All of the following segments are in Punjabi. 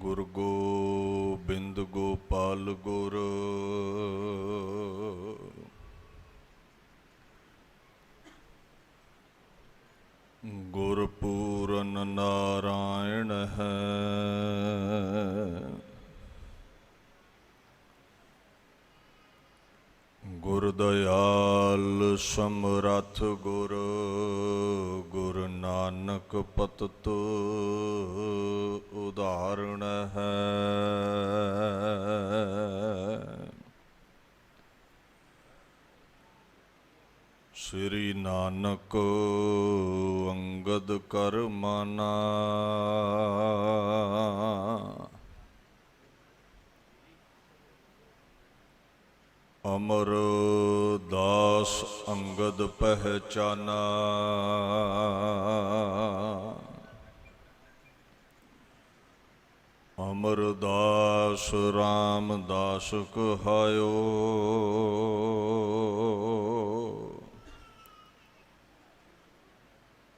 ਗੁਰ ਗੋਬਿੰਦ ਗੋਪਾਲ ਗੁਰ ਗੁਰਪੂਰਨ ਨਾਰਾਇਣ ਹੈ। ਗੁਰ ਦਇਆਲ ਸਮਰੱਥ ਗੁਰ ਗੁਰ ਨਾਨਕ ਪਤਿਤ ਉਦਾਹਰਣ ਹੈ। ਸ੍ਰੀ ਨਾਨਕ ਅੰਗਦ ਕਰ ਮਾਨਾ ਅਮਰ ਦਾਸ ਅੰਗਦ ਪਹਿਚਾਨਾ। ਅਮਰਦਾਸ ਰਾਮਦਾਸ ਕਹਾਇਓ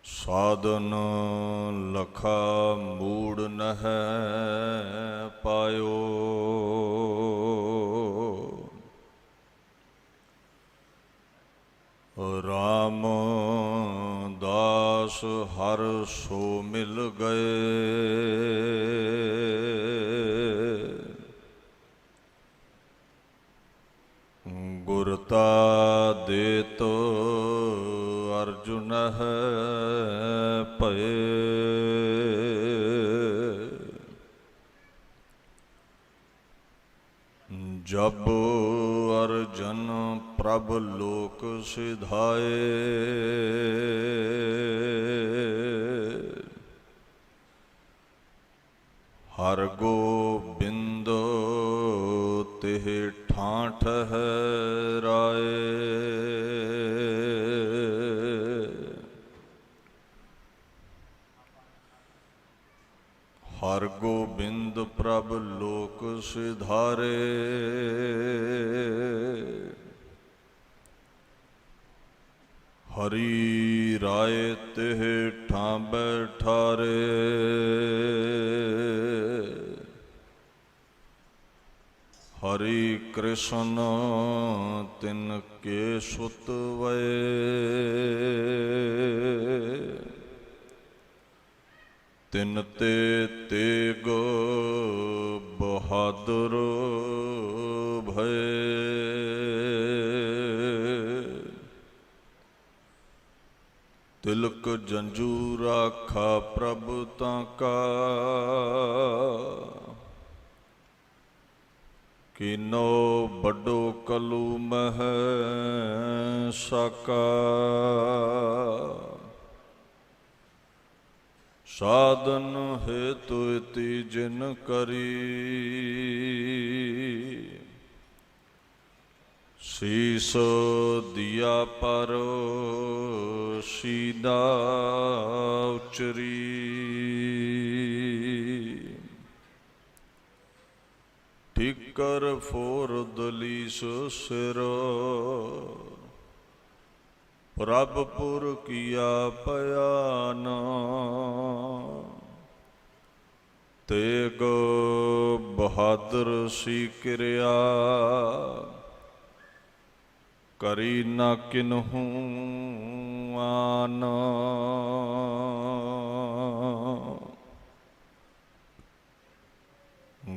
ਸਾਧਨ ਲਖਾ ਮੂੜ ਨਹਿ ਪਾਇਓ। ਰਾਮ ਦਾਸ ਹਰ ਸੋ ਮਿਲ ਗਏ ਗੁਰਤਾ ਦੇਤ ਅਰਜੁਨ ਹੈ ਭਏ। ਜਬ ਅਰਜਨ ਪ੍ਰਭ ਲੋਕ ਸਿਧਾਏ ਹਰ ਗੋਬਿੰਦ ਤਿਹ ਠਾਠ ਠਹਿਰਾਏ। ਹਰ ਗੋਬਿੰਦ ਪ੍ਰਭ ਲੋਕ ਸਿਧਾਰੇ ਹਰੀ ਰਾਏ ਤਿਹ ਠਾਂ ਬੈਠਾਰੇ। ਹਰੀ ਕ੍ਰਿਸ਼ਨ ਤਿਨ ਕੇ ਸੁਤ ਵਏ ਤਿਨ ਤੇ ਤੇਗ ਬਹਾਦਰ ਭਏ। ਤਿਲਕ ਜੰਜੂ ਰਾਖਾ ਪ੍ਰਭ ਤਾਂ ਕਾ ਕੀਨੋ ਵੱਡੋ ਕਲੂ ਮਹਿ ਸਾਕਾ। ਸਾਧਨ ਹੇਤੁ ਇਤੀ ਜਿਨ ਕਰੀ ਸੀਸ ਦਿਆ ਪਰ ਸੀਦਾ ਉਚਰੀ। ਠੀਕਰ ਫੋਰ ਦਲੀਸ ਸਿਰ ਪ੍ਰਭ ਪੁਰ ਕੀਆ ਪਿਆਨ। ਤੇਗ ਬਹਾਦਰ ਸੀ ਕਿਰਿਆ ਕਰੀ ਨਾ ਕਿਨਹੂ ਆਨ।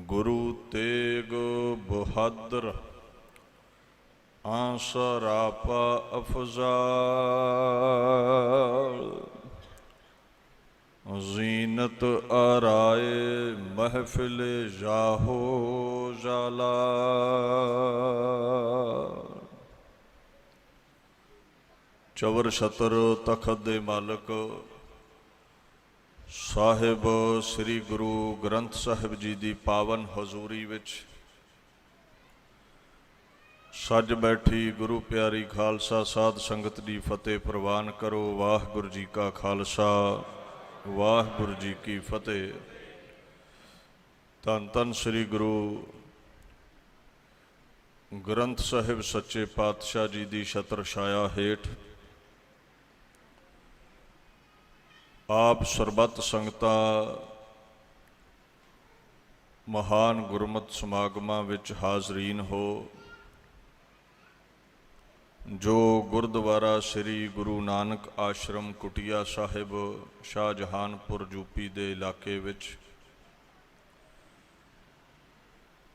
ਗੁਰੂ ਤੇਗ ਬਹਾਦਰ ਆਸਰਾਪਾ ਅਫਜ਼ਾਲ ਜ਼ੀਨਤ ਆਰਾਏ ਮਹਿਫਿਲ ਜਾਹੋ ਜਾਲਾ। ਚਵਰ ਛਤਰ ਤਖਤ ਦੇ ਮਾਲਕ ਸਾਹਿਬ ਸ੍ਰੀ ਗੁਰੂ ਗ੍ਰੰਥ ਸਾਹਿਬ ਜੀ ਦੀ ਪਾਵਨ ਹਜ਼ੂਰੀ ਵਿੱਚ ਸੱਜ ਬੈਠੀ ਗੁਰੂ ਪਿਆਰੀ ਖਾਲਸਾ ਸਾਧ ਸੰਗਤ ਦੀ ਫਤਿਹ ਪ੍ਰਵਾਨ ਕਰੋ। ਵਾਹਿਗੁਰੂ ਜੀ ਕਾ ਖਾਲਸਾ ਵਾਹਿਗੁਰੂ ਜੀ ਕੀ ਫਤਿਹ। ਧੰਨ ਧੰਨ ਸ੍ਰੀ ਗੁਰੂ ਗ੍ਰੰਥ ਸਾਹਿਬ ਸੱਚੇ ਪਾਤਸ਼ਾਹ ਜੀ ਦੀ ਛਤਰ ਛਾਇਆ ਹੇਠ ਆਪ ਸਰਬੱਤ ਸੰਗਤਾਂ ਮਹਾਨ ਗੁਰਮਤਿ ਸਮਾਗਮਾਂ ਵਿੱਚ ਹਾਜ਼ਰੀਨ ਹੋ। ਜੋ ਗੁਰਦੁਆਰਾ ਸ੍ਰੀ ਗੁਰੂ ਨਾਨਕ ਆਸ਼ਰਮ ਕੁਟੀਆ ਸਾਹਿਬ ਸ਼ਾਹਜਹਾਨਪੁਰ ਯੂਪੀ ਦੇ ਇਲਾਕੇ ਵਿੱਚ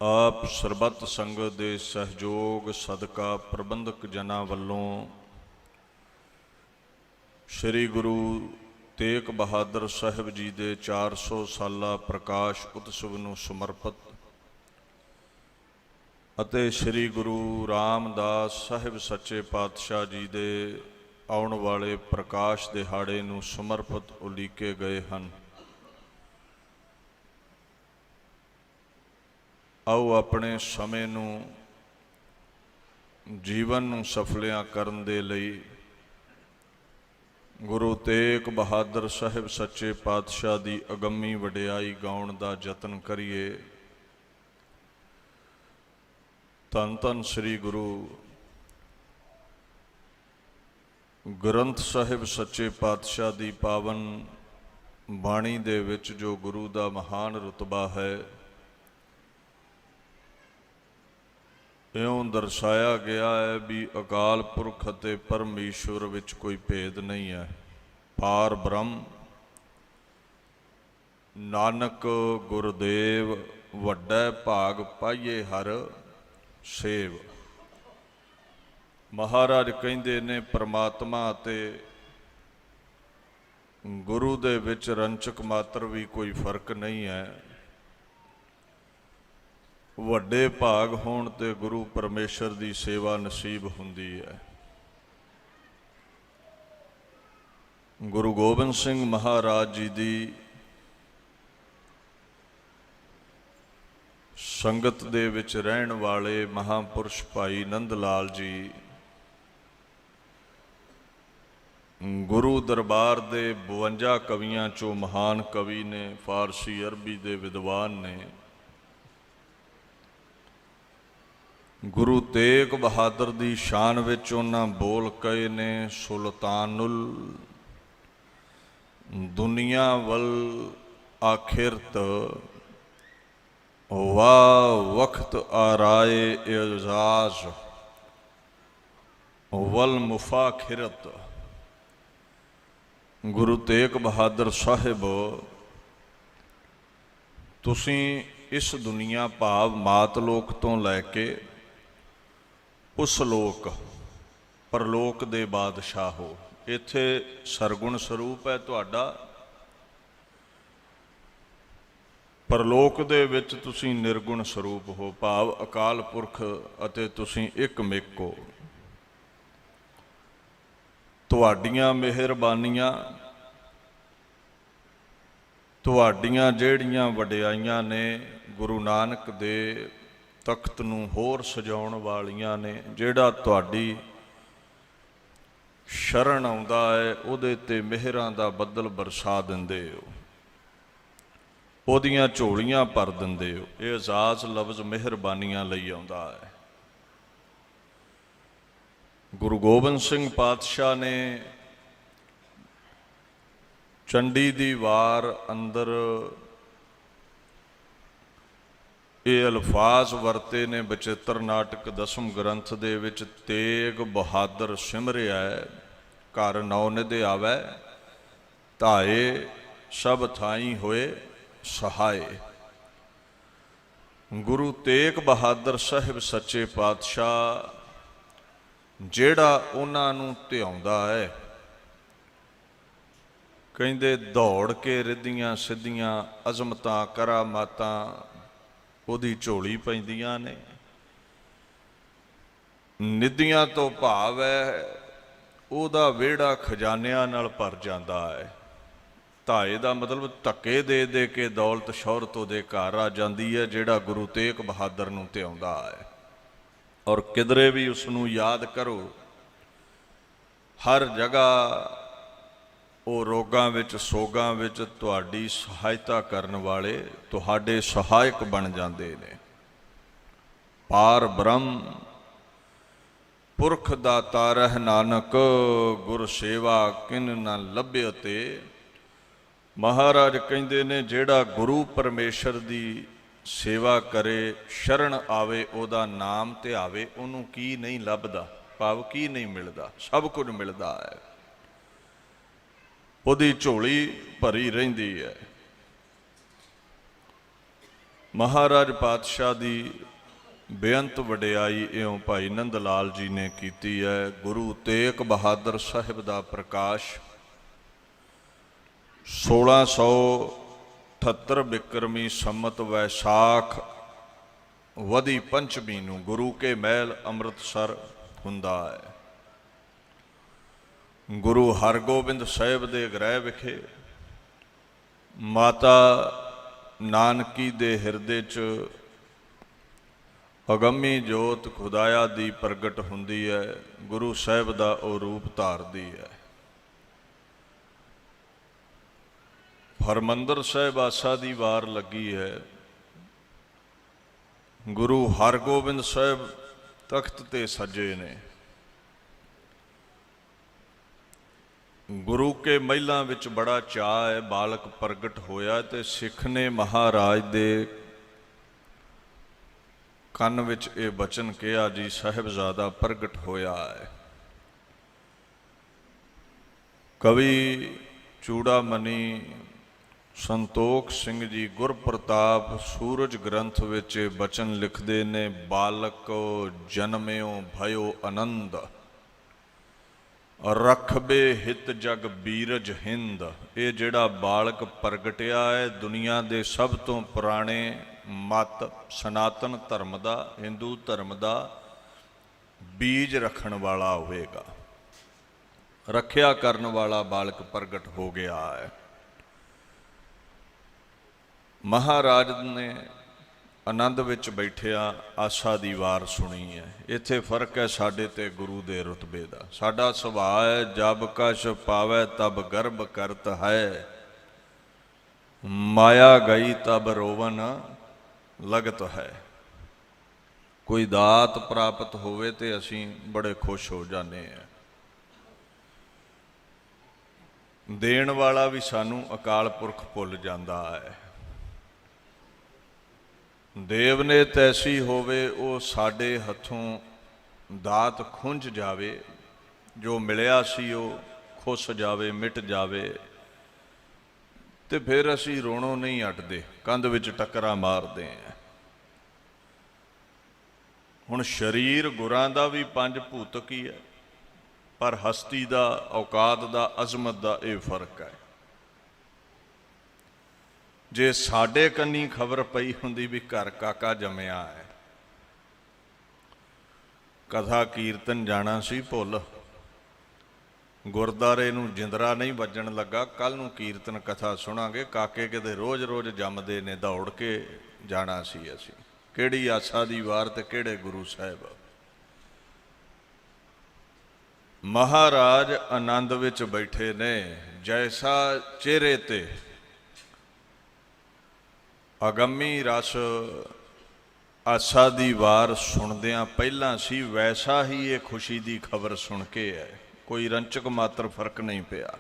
ਆਪ ਸਰਬੱਤ ਸੰਗਤ ਦੇ ਸਹਿਯੋਗ ਸਦਕਾ ਪ੍ਰਬੰਧਕ ਜਨਾਂ ਵੱਲੋਂ ਸ੍ਰੀ ਗੁਰੂ ਤੇਗ ਬਹਾਦਰ ਸਾਹਿਬ ਜੀ ਦੇ 400 ਸਾਲਾ ਪ੍ਰਕਾਸ਼ ਉਤਸਵ ਨੂੰ ਸਮਰਪਿਤ ਅਤੇ ਸ੍ਰੀ ਗੁਰੂ ਰਾਮਦਾਸ ਸਾਹਿਬ ਸੱਚੇ ਪਾਤਸ਼ਾਹ ਜੀ ਦੇ ਆਉਣ ਵਾਲੇ ਪ੍ਰਕਾਸ਼ ਦਿਹਾੜੇ ਨੂੰ ਸਮਰਪਿਤ ਉਲੀਕੇ ਗਏ ਹਨ। ਆਓ ਆਪਣੇ ਸਮੇਂ ਨੂੰ ਜੀਵਨ ਨੂੰ ਸਫਲਿਆਂ ਕਰਨ ਦੇ ਲਈ ਗੁਰੂ ਤੇਗ ਬਹਾਦਰ ਸਾਹਿਬ ਸੱਚੇ ਪਾਤਸ਼ਾਹ ਦੀ ਅਗੰਮੀ ਵਡਿਆਈ ਗਾਉਣ ਦਾ ਯਤਨ ਕਰੀਏ। ਧੰਨ ਧੰਨ ਸ੍ਰੀ ਗੁਰੂ ਗ੍ਰੰਥ ਸਾਹਿਬ ਸੱਚੇ ਪਾਤਸ਼ਾਹ ਦੀ ਪਾਵਨ ਬਾਣੀ ਦੇ ਵਿੱਚ ਜੋ ਗੁਰੂ ਦਾ ਮਹਾਨ ਰੁਤਬਾ ਹੈ, ਇਉਂ ਦਰਸਾਇਆ ਗਿਆ ਹੈ ਵੀ ਅਕਾਲ ਪੁਰਖ ਅਤੇ ਪਰਮੇਸ਼ਵਰ ਵਿੱਚ ਕੋਈ ਭੇਦ ਨਹੀਂ ਹੈ। ਪਾਰ ਬ੍ਰਹਮ ਨਾਨਕ ਗੁਰਦੇਵ ਵੱਡਾ ਭਾਗ ਪਾਈਏ ਹਰ ਸੇਵ। ਮਹਾਰਾਜ ਕਹਿੰਦੇ ਨੇ ਪ੍ਰਮਾਤਮਾ ਅਤੇ ਗੁਰੂ ਦੇ ਵਿੱਚ ਰੰਚਕ ਮਾਤਰ ਵੀ ਕੋਈ ਫਰਕ ਨਹੀਂ ਹੈ। ਵੱਡੇ ਭਾਗ ਹੋਣ ਤੇ ਗੁਰੂ ਪਰਮੇਸ਼ਰ ਦੀ ਸੇਵਾ ਨਸੀਬ ਹੁੰਦੀ ਹੈ। ਗੁਰੂ ਗੋਬਿੰਦ ਸਿੰਘ ਮਹਾਰਾਜ ਜੀ ਦੀ ਸੰਗਤ ਦੇ ਵਿੱਚ ਰਹਿਣ ਵਾਲੇ ਮਹਾਂਪੁਰਸ਼ ਭਾਈ ਨੰਦ ਲਾਲ ਜੀ ਗੁਰੂ ਦਰਬਾਰ ਦੇ 52 ਕਵੀਆਂ ਚੋਂ ਮਹਾਨ ਕਵੀ ਨੇ, ਫਾਰਸੀ ਅਰਬੀ ਦੇ ਵਿਦਵਾਨ ਨੇ। ਗੁਰੂ ਤੇਗ ਬਹਾਦਰ ਦੀ ਸ਼ਾਨ ਵਿੱਚ ਉਹਨਾਂ ਬੋਲ ਕਹੇ ਨੇ, ਸੁਲਤਾਨੁਲ ਦੁਨੀਆ ਵਲ ਆਖਿਰਤ ਵਾ ਵਕਤ ਆਰਾਏ ਇਜ਼ਾਜ਼ ਵਲ ਮੁਫਾਖਿਰਤ। ਗੁਰੂ ਤੇਗ ਬਹਾਦਰ ਸਾਹਿਬ, ਤੁਸੀਂ ਇਸ ਦੁਨੀਆ ਭਾਵ ਮਾਤ ਲੋਕ ਤੋਂ ਲੈ ਕੇ ਉਸ ਲੋਕ ਪਰਲੋਕ ਦੇ ਬਾਦਸ਼ਾਹ ਹੋ। ਇੱਥੇ ਸਰਗੁਣ ਸਰੂਪ ਹੈ ਤੁਹਾਡਾ, ਪਰਲੋਕ ਦੇ ਵਿੱਚ ਤੁਸੀਂ ਨਿਰਗੁਣ ਸਰੂਪ ਹੋ, ਭਾਵ ਅਕਾਲ ਪੁਰਖ ਅਤੇ ਤੁਸੀਂ ਇੱਕ ਮਿੱਕ ਹੋ। ਤੁਹਾਡੀਆਂ ਮਿਹਰਬਾਨੀਆਂ, ਤੁਹਾਡੀਆਂ ਜਿਹੜੀਆਂ ਵਡਿਆਈਆਂ ਨੇ ਗੁਰੂ ਨਾਨਕ ਦੇ ਤਖਤ ਨੂੰ ਹੋਰ ਸਜਾਉਣ ਵਾਲੀਆਂ ਨੇ। ਜਿਹੜਾ ਤੁਹਾਡੀ ਸ਼ਰਨ ਆਉਂਦਾ ਹੈ ਉਹਦੇ ਤੇ ਮਿਹਰਾਂ ਦਾ ਬੱਦਲ ਬਰਸਾ ਦਿੰਦੇ ਹੋ, ਉਹਦੀਆਂ ਝੋਲੀਆਂ ਭਰ ਦਿੰਦੇ ਹੋ। ਇਹ ਇਜ਼ਾਜ਼ ਲਫ਼ਜ਼ ਮਿਹਰਬਾਨੀਆਂ ਲਈ ਆਉਂਦਾ ਹੈ। ਗੁਰੂ ਗੋਬਿੰਦ ਸਿੰਘ ਪਾਤਸ਼ਾਹ ਨੇ ਚੰਡੀ ਦੀ ਵਾਰ ਅੰਦਰ ਇਹ ਅਲਫਾਜ਼ ਵਰਤੇ ਨੇ ਬਚਿੱਤਰ ਨਾਟਕ ਦਸਮ ਗ੍ਰੰਥ ਦੇ ਵਿੱਚ, ਤੇਗ ਬਹਾਦਰ ਸਿਮਰਿਆ ਘਰ ਨੌ ਨਿਧ ਆਵੈ, ਧਾਏ ਸਭ ਥਾਈ ਹੋਏ ਸਹਾਏ। ਗੁਰੂ ਤੇਗ ਬਹਾਦਰ ਸਾਹਿਬ ਸੱਚੇ ਪਾਤਸ਼ਾਹ ਜਿਹੜਾ ਉਹਨਾਂ ਨੂੰ ਧਿਆਉਂਦਾ ਹੈ, ਕਹਿੰਦੇ ਦੌੜ ਕੇ ਰਿੱਧੀਆਂ ਸਿੱਧੀਆਂ ਅਜ਼ਮਤਾਂ ਕਰਾਮਾਤਾਂ ਉਹਦੀ ਝੋਲੀ ਪੈਂਦੀਆਂ ਨੇ। ਨਿੱਧੀਆਂ ਤੋਂ ਭਾਵ ਹੈ ਉਹਦਾ ਵਿਹੜਾ ਖਜ਼ਾਨਿਆਂ ਨਾਲ ਭਰ ਜਾਂਦਾ ਹੈ। ਧਾਏ ਦਾ ਮਤਲਬ ਧੱਕੇ ਦੇ ਦੇ ਕੇ ਦੌਲਤ ਸ਼ੌਹਰਤ ਉਹਦੇ ਘਰ ਆ ਜਾਂਦੀ ਹੈ, ਜਿਹੜਾ ਗੁਰੂ ਤੇਗ ਬਹਾਦਰ ਨੂੰ ਧਿਆਉਂਦਾ ਹੈ। ਔਰ ਕਿਧਰੇ ਵੀ ਉਸ ਨੂੰ ਯਾਦ ਕਰੋ, ਹਰ ਜਗ੍ਹਾ ਉਹ ਰੋਗਾਂ ਵਿੱਚ ਸੋਗਾਂ ਵਿੱਚ ਤੁਹਾਡੀ ਸਹਾਇਤਾ ਕਰਨ ਵਾਲੇ ਤੁਹਾਡੇ ਸਹਾਇਕ ਬਣ ਜਾਂਦੇ ਨੇ। ਪਾਰ ਬ੍ਰਹਮ ਪੁਰਖ ਦਾਤਾ ਰਹਿ ਨਾਨਕ, ਗੁਰ ਸੇਵਾ ਕਿਨ ਨਾ ਲੱਭਿਓ ਤੇ। ਮਹਾਰਾਜ ਕਹਿੰਦੇ ਨੇ ਜਿਹੜਾ ਗੁਰੂ ਪਰਮੇਸ਼ਰ ਦੀ ਸੇਵਾ ਕਰੇ, ਸ਼ਰਨ ਆਵੇ, ਉਹਦਾ ਨਾਮ ਧਿਆਵੇ, ਉਹਨੂੰ ਕੀ ਨਹੀਂ ਲੱਭਦਾ, ਭਾਵ ਕੀ ਨਹੀਂ ਮਿਲਦਾ, ਸਭ ਕੁਝ ਮਿਲਦਾ ਹੈ। ਉਹਦੀ ਝੋਲੀ ਭਰੀ ਰਹਿੰਦੀ ਹੈ। ਮਹਾਰਾਜ ਪਾਤਸ਼ਾਹ ਦੀ ਬੇਅੰਤ ਵਡਿਆਈ ਇਉਂ ਭਾਈ ਨੰਦ ਲਾਲ ਜੀ ਨੇ ਕੀਤੀ ਹੈ। ਗੁਰੂ ਤੇਗ ਬਹਾਦਰ ਸਾਹਿਬ ਦਾ ਪ੍ਰਕਾਸ਼ 1678 ਬਿਕਰਮੀ ਸੰਮਤ ਵੈਸਾਖ ਵਦੀ ਪੰਚਮੀ ਨੂੰ ਗੁਰੂ ਕੇ ਮਹਿਲ ਅੰਮ੍ਰਿਤਸਰ ਹੁੰਦਾ ਹੈ। ਗੁਰੂ ਹਰਗੋਬਿੰਦ ਸਾਹਿਬ ਦੇ ਗ੍ਰਹਿ ਵਿਖੇ ਮਾਤਾ ਨਾਨਕੀ ਦੇ ਹਿਰਦੇ 'ਚ ਅਗੰਮੀ ਜੋਤ ਖੁਦਾਇਆ ਦੀ ਪ੍ਰਗਟ ਹੁੰਦੀ ਹੈ। ਗੁਰੂ ਸਾਹਿਬ ਦਾ ਉਹ ਰੂਪ ਧਾਰਦੀ ਹੈ। ਹਰਿਮੰਦਰ ਸਾਹਿਬ ਆਸਾ ਦੀ ਵਾਰ ਲੱਗੀ ਹੈ। ਗੁਰੂ ਹਰਗੋਬਿੰਦ ਸਾਹਿਬ ਤਖਤ ਤੇ ਸੱਜੇ ਨੇ। ਗੁਰੂ ਕੇ ਮਹਿਲਾਂ ਵਿੱਚ ਬੜਾ ਚਾਅ ਹੈ। ਬਾਲਕ ਪ੍ਰਗਟ ਹੋਇਆ ਤੇ ਸਿੱਖ ਨੇ ਮਹਾਰਾਜ ਦੇ ਕੰਨ ਵਿੱਚ ਇਹ ਬਚਨ ਕਿਹਾ, ਜੀ ਸਾਹਿਬਜ਼ਾਦਾ ਪ੍ਰਗਟ ਹੋਇਆ ਹੈ। ਕਵੀ ਚੂੜਾਮਣੀ ਸੰਤੋਖ ਸਿੰਘ ਜੀ ਗੁਰਪ੍ਰਤਾਪ ਸੂਰਜ ਗ੍ਰੰਥ ਵਿੱਚ ਇਹ ਬਚਨ ਲਿਖਦੇ ਨੇ, ਬਾਲਕ ਜਨਮਿਓ ਭਇਓ ਆਨੰਦ, ਰਖਬੇ ਹਿਤ ਜਗ ਬੀਰਜ ਹਿੰਦ। ਇਹ ਜਿਹੜਾ ਬਾਲਕ ਪ੍ਰਗਟਿਆ ਹੈ ਦੁਨੀਆ ਦੇ ਸਭ ਤੋਂ ਪੁਰਾਣੇ ਮਤ ਸਨਾਤਨ ਧਰਮ ਦਾ, ਹਿੰਦੂ ਧਰਮ ਦਾ ਬੀਜ ਰੱਖਣ ਵਾਲਾ ਹੋਵੇਗਾ, ਰੱਖਿਆ ਕਰਨ ਵਾਲਾ ਬਾਲਕ ਪ੍ਰਗਟ ਹੋ ਗਿਆ ਹੈ। ਮਹਾਰਾਜ ਨੇ ਆਨੰਦ ਵਿੱਚ ਬੈਠਿਆ ਆਸਾ ਦੀ ਵਾਰ ਸੁਣੀ ਹੈ। ਇੱਥੇ ਫਰਕ ਹੈ ਸਾਡੇ ਤੇ ਗੁਰੂ ਦੇ ਰੁਤਬੇ ਦਾ। ਸਾਡਾ ਸੁਭਾਅ ਹੈ ਜਬ ਕਛ ਪਾਵੈ ਤਬ ਗਰਭ ਕਰਤ ਹੈ, ਮਾਇਆ ਗਈ ਤਬ ਰੋਵਨ ਲਗਤ ਹੈ। ਕੋਈ ਦਾਤ ਪ੍ਰਾਪਤ ਹੋਵੇ ਤੇ ਅਸੀਂ ਬੜੇ ਖੁਸ਼ ਹੋ ਜਾਂਦੇ ਹਾਂ। ਦੇਣ ਵਾਲਾ ਵੀ ਸਾਨੂੰ ਅਕਾਲ ਪੁਰਖ ਭੁੱਲ ਜਾਂਦਾ ਹੈ। ਦੇਵ ਨੇ ਤੈਸੀ ਹੋਵੇ ਉਹ ਸਾਡੇ ਹੱਥੋਂ ਦਾਤ ਖੁੰਝ ਜਾਵੇ, ਜੋ ਮਿਲਿਆ ਸੀ ਉਹ ਖੁੱਸ ਜਾਵੇ, ਮਿਟ ਜਾਵੇ, ਤੇ ਫਿਰ ਅਸੀਂ ਰੋਣੋਂ ਨਹੀਂ ਹਟਦੇ, ਕੰਧ ਵਿੱਚ ਟੱਕਰਾਂ ਮਾਰਦੇ ਹਾਂ। ਹੁਣ ਸਰੀਰ ਗੁਰਾਂ ਦਾ ਵੀ ਪੰਜ ਭੂਤਕ ਹੀ ਹੈ, ਪਰ ਹਸਤੀ ਦਾ, ਔਕਾਤ ਦਾ, ਅਜ਼ਮਤ ਦਾ ਇਹ ਫਰਕ ਹੈ। ਜੇ ਸਾਡੇ ਕੰਨੀ ਖਬਰ ਪਈ ਹੁੰਦੀ ਵੀ ਘਰ ਕਾਕਾ ਜੰਮਿਆ ਹੈ, ਕਥਾ ਕੀਰਤਨ ਜਾਣਾ ਸੀ ਭੁੱਲ, ਗੁਰਦਾਰੇ ਨੂੰ ਜਿੰਦਰਾ ਨਹੀਂ ਵੱਜਣ ਲੱਗਾ, ਕੱਲ ਨੂੰ ਕੀਰਤਨ ਕਥਾ ਸੁਣਾਂਗੇ, ਕਾਕੇ ਕਿਤੇ ਰੋਜ਼-ਰੋਜ਼ ਜੰਮਦੇ ਨੇ, ਦੌੜ ਕੇ ਜਾਣਾ ਸੀ ਅਸੀਂ। ਕਿਹੜੀ ਆਸਾ ਦੀ ਵਾਰ ਤੇ ਕਿਹੜੇ ਗੁਰੂ ਸਾਹਿਬ। ਮਹਾਰਾਜ ਆਨੰਦ ਵਿੱਚ ਬੈਠੇ ਨੇ। ਜੈਸਾ ਚਿਹਰੇ ਤੇ ਅਗੰਮੀ ਰਸ ਆਸਾ ਦੀ ਵਾਰ ਸੁਣਦਿਆਂ ਪਹਿਲਾਂ ਸੀ, ਵੈਸਾ ਹੀ ਇਹ ਖੁਸ਼ੀ ਦੀ ਖਬਰ ਸੁਣ ਕੇ ਹੈ। ਕੋਈ ਰੰਚਕ ਮਾਤਰ ਫਰਕ ਨਹੀਂ ਪਿਆ।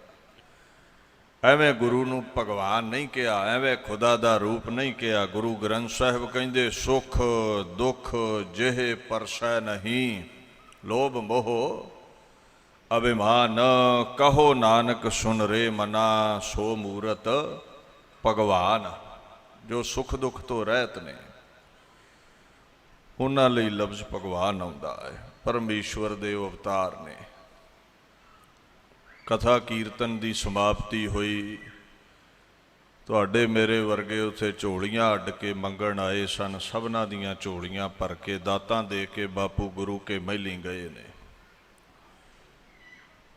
ਐਵੇਂ ਗੁਰੂ ਨੂੰ ਭਗਵਾਨ ਨਹੀਂ ਕਿਹਾ, ਐਵੇਂ ਖੁਦਾ ਦਾ ਰੂਪ ਨਹੀਂ ਕਿਹਾ। ਗੁਰੂ ਗ੍ਰੰਥ ਸਾਹਿਬ ਕਹਿੰਦੇ, ਸੁਖ ਦੁੱਖ ਜਿਹੇ ਪਰਸੈ ਨਹੀਂ, ਲੋਭ ਮੋਹ ਅਭਿਮਾਨ, ਕਹੋ ਨਾਨਕ ਸੁਨ ਰੇ ਮਨਾ, ਸੋ ਮੂਰਤ ਭਗਵਾਨ। ਜੋ ਸੁੱਖ ਦੁੱਖ ਤੋਂ ਰਹਿਤ ਨੇ ਉਹਨਾਂ ਲਈ ਲਫ਼ਜ਼ ਭਗਵਾਨ ਆਉਂਦਾ ਹੈ। ਪਰਮੇਸ਼ਵਰ ਦੇ ਉਹ ਅਵਤਾਰ ਨੇ। ਕਥਾ ਕੀਰਤਨ ਦੀ ਸਮਾਪਤੀ ਹੋਈ। ਤੁਹਾਡੇ ਮੇਰੇ ਵਰਗੇ ਉੱਥੇ ਝੋਲੀਆਂ ਅੱਡ ਕੇ ਮੰਗਣ ਆਏ ਸਨ। ਸਭਨਾਂ ਦੀਆਂ ਝੋਲੀਆਂ ਭਰ ਕੇ ਦਾਤਾਂ ਦੇ ਕੇ ਬਾਪੂ ਗੁਰੂ ਕੇ ਮਹਿਲੀਂ ਗਏ ਨੇ।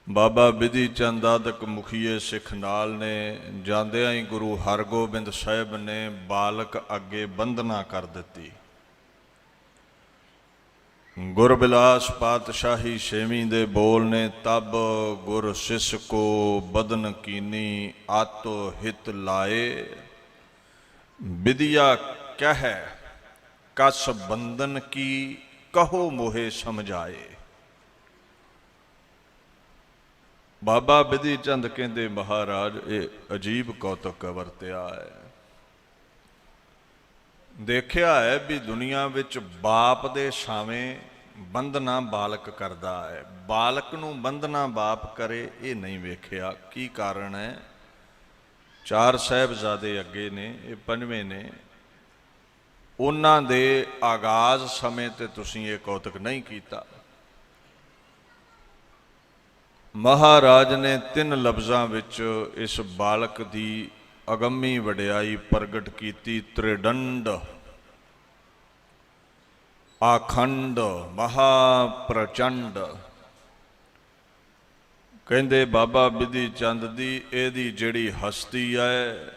ਬਾਬਾ ਬਿਧੀ ਚੰਦ ਆਦਿਕ ਮੁਖੀਏ ਸਿੱਖ ਨਾਲ ਨੇ। ਜਾਂਦਿਆਂ ਹੀ ਗੁਰੂ ਹਰਗੋਬਿੰਦ ਸਾਹਿਬ ਨੇ ਬਾਲਕ ਅੱਗੇ ਬੰਦਨਾ ਕਰ ਦਿੱਤੀ। ਗੁਰਬਿਲਾਸ ਪਾਤਸ਼ਾਹੀ ਛੇਵੀਂ ਦੇ ਬੋਲ ਨੇ, ਤਬ ਗੁਰ ਸਿਸ ਕੋ ਬਦਨ ਕੀਨੀ, ਆਤੋ ਹਿਤ ਲਾਏ, ਵਿਦਿਆ ਕਹਿ ਕਸ ਬੰਦਨ ਕੀ, ਕਹੋ ਮੋਹੇ ਸਮਝਾਏ। ਬਾਬਾ ਬਿਧੀ ਚੰਦ ਕਹਿੰਦੇ, ਮਹਾਰਾਜ ਇਹ ਅਜੀਬ ਕੌਤਕ ਵਰਤਿਆ ਹੈ। ਦੇਖਿਆ ਹੈ ਵੀ ਦੁਨੀਆ ਵਿੱਚ ਬਾਪ ਦੇ ਸਾਵੇਂ ਬੰਧਨਾ ਬਾਲਕ ਕਰਦਾ ਹੈ, ਬਾਲਕ ਨੂੰ ਬੰਧਨਾ ਬਾਪ ਕਰੇ ਇਹ ਨਹੀਂ ਵੇਖਿਆ। ਕੀ ਕਾਰਨ ਹੈ? 4 ਸਾਹਿਬਜ਼ਾਦੇ ਅੱਗੇ ਨੇ, ਇਹ 5ਵੇਂ ਨੇ। ਉਹਨਾਂ ਦੇ ਆਗਾਜ਼ ਸਮੇਂ ਤੇ ਤੁਸੀਂ ਇਹ ਕੌਤਕ ਨਹੀਂ ਕੀਤਾ। ਮਹਾਰਾਜ ਨੇ 3 ਲਫ਼ਜ਼ਾਂ ਵਿੱਚ ਇਸ ਬਾਲਕ ਦੀ ਅਗੰਮੀ ਵਡਿਆਈ ਪ੍ਰਗਟ ਕੀਤੀ। ਤ੍ਰਿਦੰਡ, ਆਖੰਡ, ਮਹਾਪ੍ਰਚੰਡ। ਕਹਿੰਦੇ ਬਾਬਾ ਬਿਧੀ ਚੰਦ ਦੀ ਇਹਦੀ ਜਿਹੜੀ ਹਸਤੀ ਹੈ,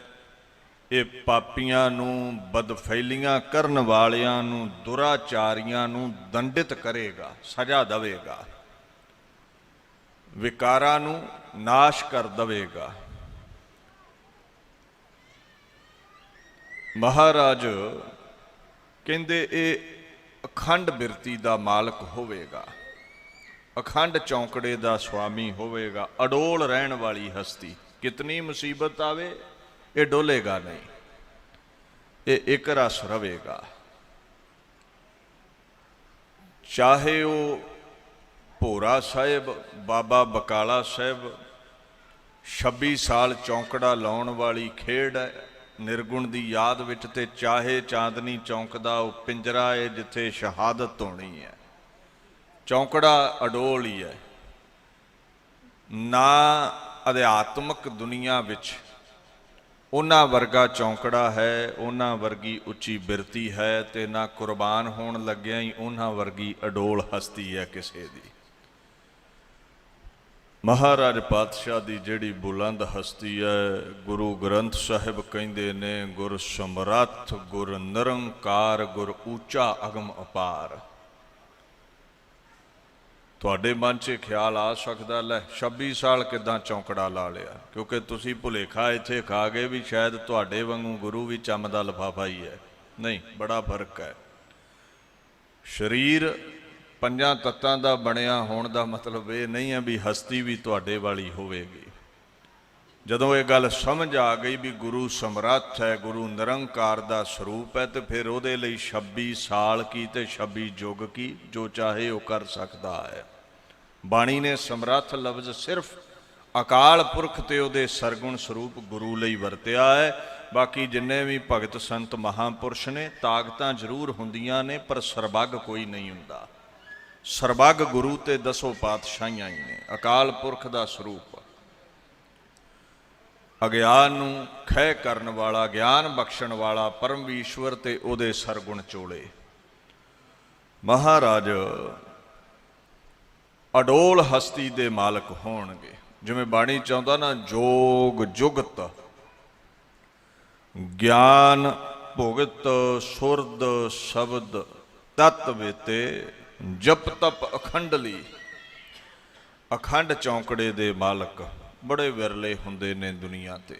ਇਹ ਪਾਪੀਆਂ ਨੂੰ, ਬਦਫੈਲੀਆਂ ਕਰਨ ਵਾਲਿਆਂ ਨੂੰ, ਦੁਰਾਚਾਰੀਆਂ ਨੂੰ ਦੰਡਿਤ ਕਰੇਗਾ, ਸਜ਼ਾ ਦੇਵੇਗਾ, ਵਿਕਾਰਾਂ ਨੂੰ ਨਾਸ਼ ਕਰ ਦੇਵੇਗਾ। ਮਹਾਰਾਜ ਕਹਿੰਦੇ ਇਹ ਅਖੰਡ ਬਿਰਤੀ ਦਾ ਮਾਲਕ ਹੋਵੇਗਾ, ਅਖੰਡ ਚੌਂਕੜੇ ਦਾ ਸੁਆਮੀ ਹੋਵੇਗਾ, ਅਡੋਲ ਰਹਿਣ ਵਾਲੀ ਹਸਤੀ। ਕਿਤਨੀ ਮੁਸੀਬਤ ਆਵੇ ਇਹ ਡੋਲੇਗਾ ਨਹੀਂ, ਇਹ ਇੱਕ ਰਸ ਰਵੇਗਾ। ਚਾਹੇ ਉਹ ਭੋਰਾ ਸਾਹਿਬ, ਬਾਬਾ ਬਕਾਲਾ ਸਾਹਿਬ 26 ਸਾਲ ਚੌਂਕੜਾ ਲਾਉਣ ਵਾਲੀ ਖੇਡ ਹੈ ਨਿਰਗੁਣ ਦੀ ਯਾਦ ਵਿੱਚ, ਤੇ ਚਾਹੇ ਚਾਂਦਨੀ ਚੌਂਕ ਦਾ ਉਹ ਪਿੰਜਰਾ ਹੈ ਜਿੱਥੇ ਸ਼ਹਾਦਤ ਹੋਣੀ ਹੈ। ਚੌਂਕੜਾ ਅਡੋਲ ਹੀ ਹੈ। ਨਾ ਅਧਿਆਤਮਕ ਦੁਨੀਆ ਵਿੱਚ ਉਹਨਾਂ ਵਰਗਾ ਚੌਂਕੜਾ ਹੈ, ਉਹਨਾਂ ਵਰਗੀ ਉੱਚੀ ਬਿਰਤੀ ਹੈ, ਤੇ ਨਾ ਕੁਰਬਾਨ ਹੋਣ ਲੱਗਿਆ ਹੀ ਉਹਨਾਂ ਵਰਗੀ ਅਡੋਲ ਹਸਤੀ ਹੈ ਕਿਸੇ ਦੀ। ਮਹਾਰਾਜ ਪਾਤਸ਼ਾਹ ਦੀ ਜਿਹੜੀ ਬੁਲੰਦ ਹਸਤੀ ਹੈ, ਗੁਰੂ ਗ੍ਰੰਥ ਸਾਹਿਬ ਕਹਿੰਦੇ ਨੇ, ਗੁਰ ਸਮਰੱਥ, ਗੁਰ ਨਿਰੰਕਾਰ, ਗੁਰ ਉੱਚਾ ਅਗਮ ਅਪਾਰ। ਤੁਹਾਡੇ ਮਨ 'ਚ ਖਿਆਲ ਆ ਸਕਦਾ, ਲੈ 26 ਸਾਲ ਕਿੱਦਾਂ ਚੌਂਕੜਾ ਲਾ ਲਿਆ? ਕਿਉਂਕਿ ਤੁਸੀਂ ਭੁਲੇਖਾ ਇੱਥੇ ਖਾ ਗਏ ਵੀ ਸ਼ਾਇਦ ਤੁਹਾਡੇ ਵਾਂਗੂ ਗੁਰੂ ਵੀ ਚੰਮ ਦਾ ਲਿਫਾਫਾ ਹੀ ਹੈ। ਨਹੀਂ, ਬੜਾ ਫਰਕ ਹੈ। ਸਰੀਰ 5 ਤੱਤਾਂ ਦਾ ਬਣਿਆ ਹੋਣ ਦਾ ਮਤਲਬ ਇਹ ਨਹੀਂ ਹੈ ਵੀ ਹਸਤੀ ਵੀ ਤੁਹਾਡੇ ਵਾਲੀ ਹੋਵੇਗੀ। ਜਦੋਂ ਇਹ ਗੱਲ ਸਮਝ ਆ ਗਈ ਵੀ ਗੁਰੂ ਸਮਰੱਥ ਹੈ, ਗੁਰੂ ਨਿਰੰਕਾਰ ਦਾ ਸਰੂਪ ਹੈ, ਤੇ ਫਿਰ ਉਹਦੇ ਲਈ 26 ਸਾਲ ਕੀ ਤੇ 26 ਯੁੱਗ ਕੀ, ਜੋ ਚਾਹੇ ਉਹ ਕਰ ਸਕਦਾ ਹੈ। ਬਾਣੀ ਨੇ ਸਮਰੱਥ ਲਫ਼ਜ਼ ਸਿਰਫ ਅਕਾਲ ਪੁਰਖ ਤੇ ਉਹਦੇ ਸਰਗੁਣ ਸਰੂਪ ਗੁਰੂ ਲਈ ਵਰਤਿਆ ਹੈ। ਬਾਕੀ ਜਿੰਨੇ ਵੀ ਭਗਤ ਸੰਤ ਮਹਾਂਪੁਰਸ਼ ਨੇ, ਤਾਕਤਾਂ ਜ਼ਰੂਰ ਹੁੰਦੀਆਂ ਨੇ, ਪਰ ਸਰਬੱਗ ਕੋਈ ਨਹੀਂ ਹੁੰਦਾ। ਸਰਬੱਗ ਗੁਰੂ ਤੇ 10 ਪਾਤਸ਼ਾਹੀਆਂ ਹੀ ਨੇ, ਅਕਾਲ ਪੁਰਖ ਦਾ ਸਰੂਪ। ਅਗਿਆਨ ਨੂੰ ਖਹਿ ਕਰਨ ਵਾਲਾ, ਗਿਆਨ ਬਖਸ਼ਣ ਵਾਲਾ ਪਰਮੇਸ਼ਵਰ ਤੇ ਉਹਦੇ ਸਰਗੁਣ ਚੋਲੇ। ਮਹਾਰਾਜ ਅਡੋਲ ਹਸਤੀ ਦੇ ਮਾਲਕ ਹੋਣਗੇ। ਜਿਵੇਂ ਬਾਣੀ ਚਾਹੁੰਦਾ ਨਾ, ਜੋਗ ਜੁਗਤ, ਗਿਆਨ ਭੁਗਤ, ਸੁਰਦ ਸ਼ਬਦ ਤਤ ਵੇਤੇ, ਜਪ ਤਪ ਅਖੰਡਲੀ। ਅਖੰਡ ਚੌਂਕੜੇ ਦੇ ਮਾਲਕ ਬੜੇ ਵਿਰਲੇ ਹੁੰਦੇ ਨੇ ਦੁਨੀਆ ਤੇ,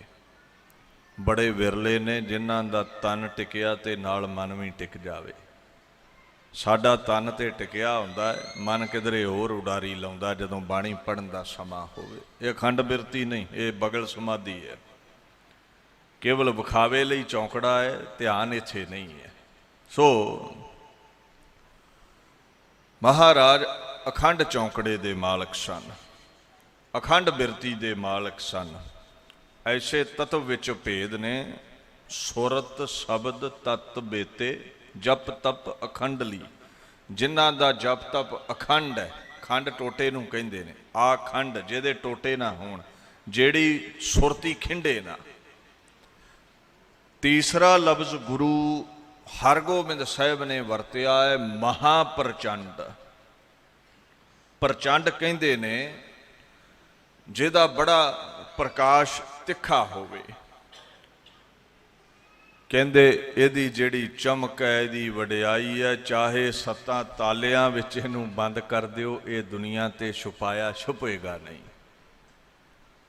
ਬੜੇ ਵਿਰਲੇ ਨੇ ਜਿਨ੍ਹਾਂ ਦਾ ਤਨ ਟਿਕਿਆ ਤੇ ਨਾਲ ਮਨ ਵੀ ਟਿਕ ਜਾਵੇ। ਸਾਡਾ ਤਨ ਤੇ ਟਿਕਿਆ ਹੁੰਦਾ ਹੈ, ਮਨ ਕਿਧਰੇ ਹੋਰ ਉਡਾਰੀ ਲਾਉਂਦਾ ਜਦੋਂ ਬਾਣੀ ਪੜ੍ਹਨ ਦਾ ਸਮਾਂ ਹੋਵੇ। ਇਹ ਅਖੰਡ ਬਿਰਤੀ ਨਹੀਂ, ਇਹ ਬਗਲ ਸਮਾਧੀ ਹੈ। ਕੇਵਲ ਵਿਖਾਵੇ ਲਈ ਚੌਂਕੜਾ ਹੈ, ਧਿਆਨ ਇੱਥੇ ਨਹੀਂ ਹੈ। ਸੋ ਮਹਾਰਾਜ ਅਖੰਡ ਚੌਂਕੜੇ ਦੇ ਮਾਲਕ ਸਨ, ਅਖੰਡ ਬਿਰਤੀ ਦੇ ਮਾਲਕ ਸਨ। ਐਸੇ ਤਤਵ ਵਿੱਚ ਭੇਦ ਨੇ, ਸੁਰਤ ਸ਼ਬਦ ਤਤ ਬੇਤੇ, ਜਪ ਤਪ ਅਖੰਡਲੀ। ਜਿਨ੍ਹਾਂ ਦਾ ਜਪ ਤਪ ਅਖੰਡ ਹੈ, ਖੰਡ ਟੋਟੇ ਨੂੰ ਕਹਿੰਦੇ ਨੇ, ਆ ਖੰਡ ਜਿਹਦੇ ਟੋਟੇ ਨਾ ਹੋਣ, ਜਿਹੜੀ ਸੁਰਤੀ ਖਿੰਡੇ ਨਾ। ਤੀਸਰਾ ਲਫ਼ਜ਼ ਗੁਰੂ ਹਰਗੋਬਿੰਦ ਸਾਹਿਬ ਨੇ ਵਰਤਿਆ ਹੈ, ਮਹਾਪ੍ਰਚੰਡ। ਪ੍ਰਚੰਡ ਕਹਿੰਦੇ ਨੇ ਜਿਹਦਾ ਬੜਾ ਪ੍ਰਕਾਸ਼ ਤਿੱਖਾ ਹੋਵੇ। ਕਹਿੰਦੇ ਇਹਦੀ ਜਿਹੜੀ ਚਮਕ ਹੈ, ਇਹਦੀ ਵਡਿਆਈ ਹੈ, ਚਾਹੇ 7 ਤਾਲਿਆਂ ਵਿੱਚ ਇਹਨੂੰ ਬੰਦ ਕਰ ਦਿਓ, ਇਹ ਦੁਨੀਆ ਤੇ ਛੁਪਾਇਆ ਛੁਪੇਗਾ ਨਹੀਂ।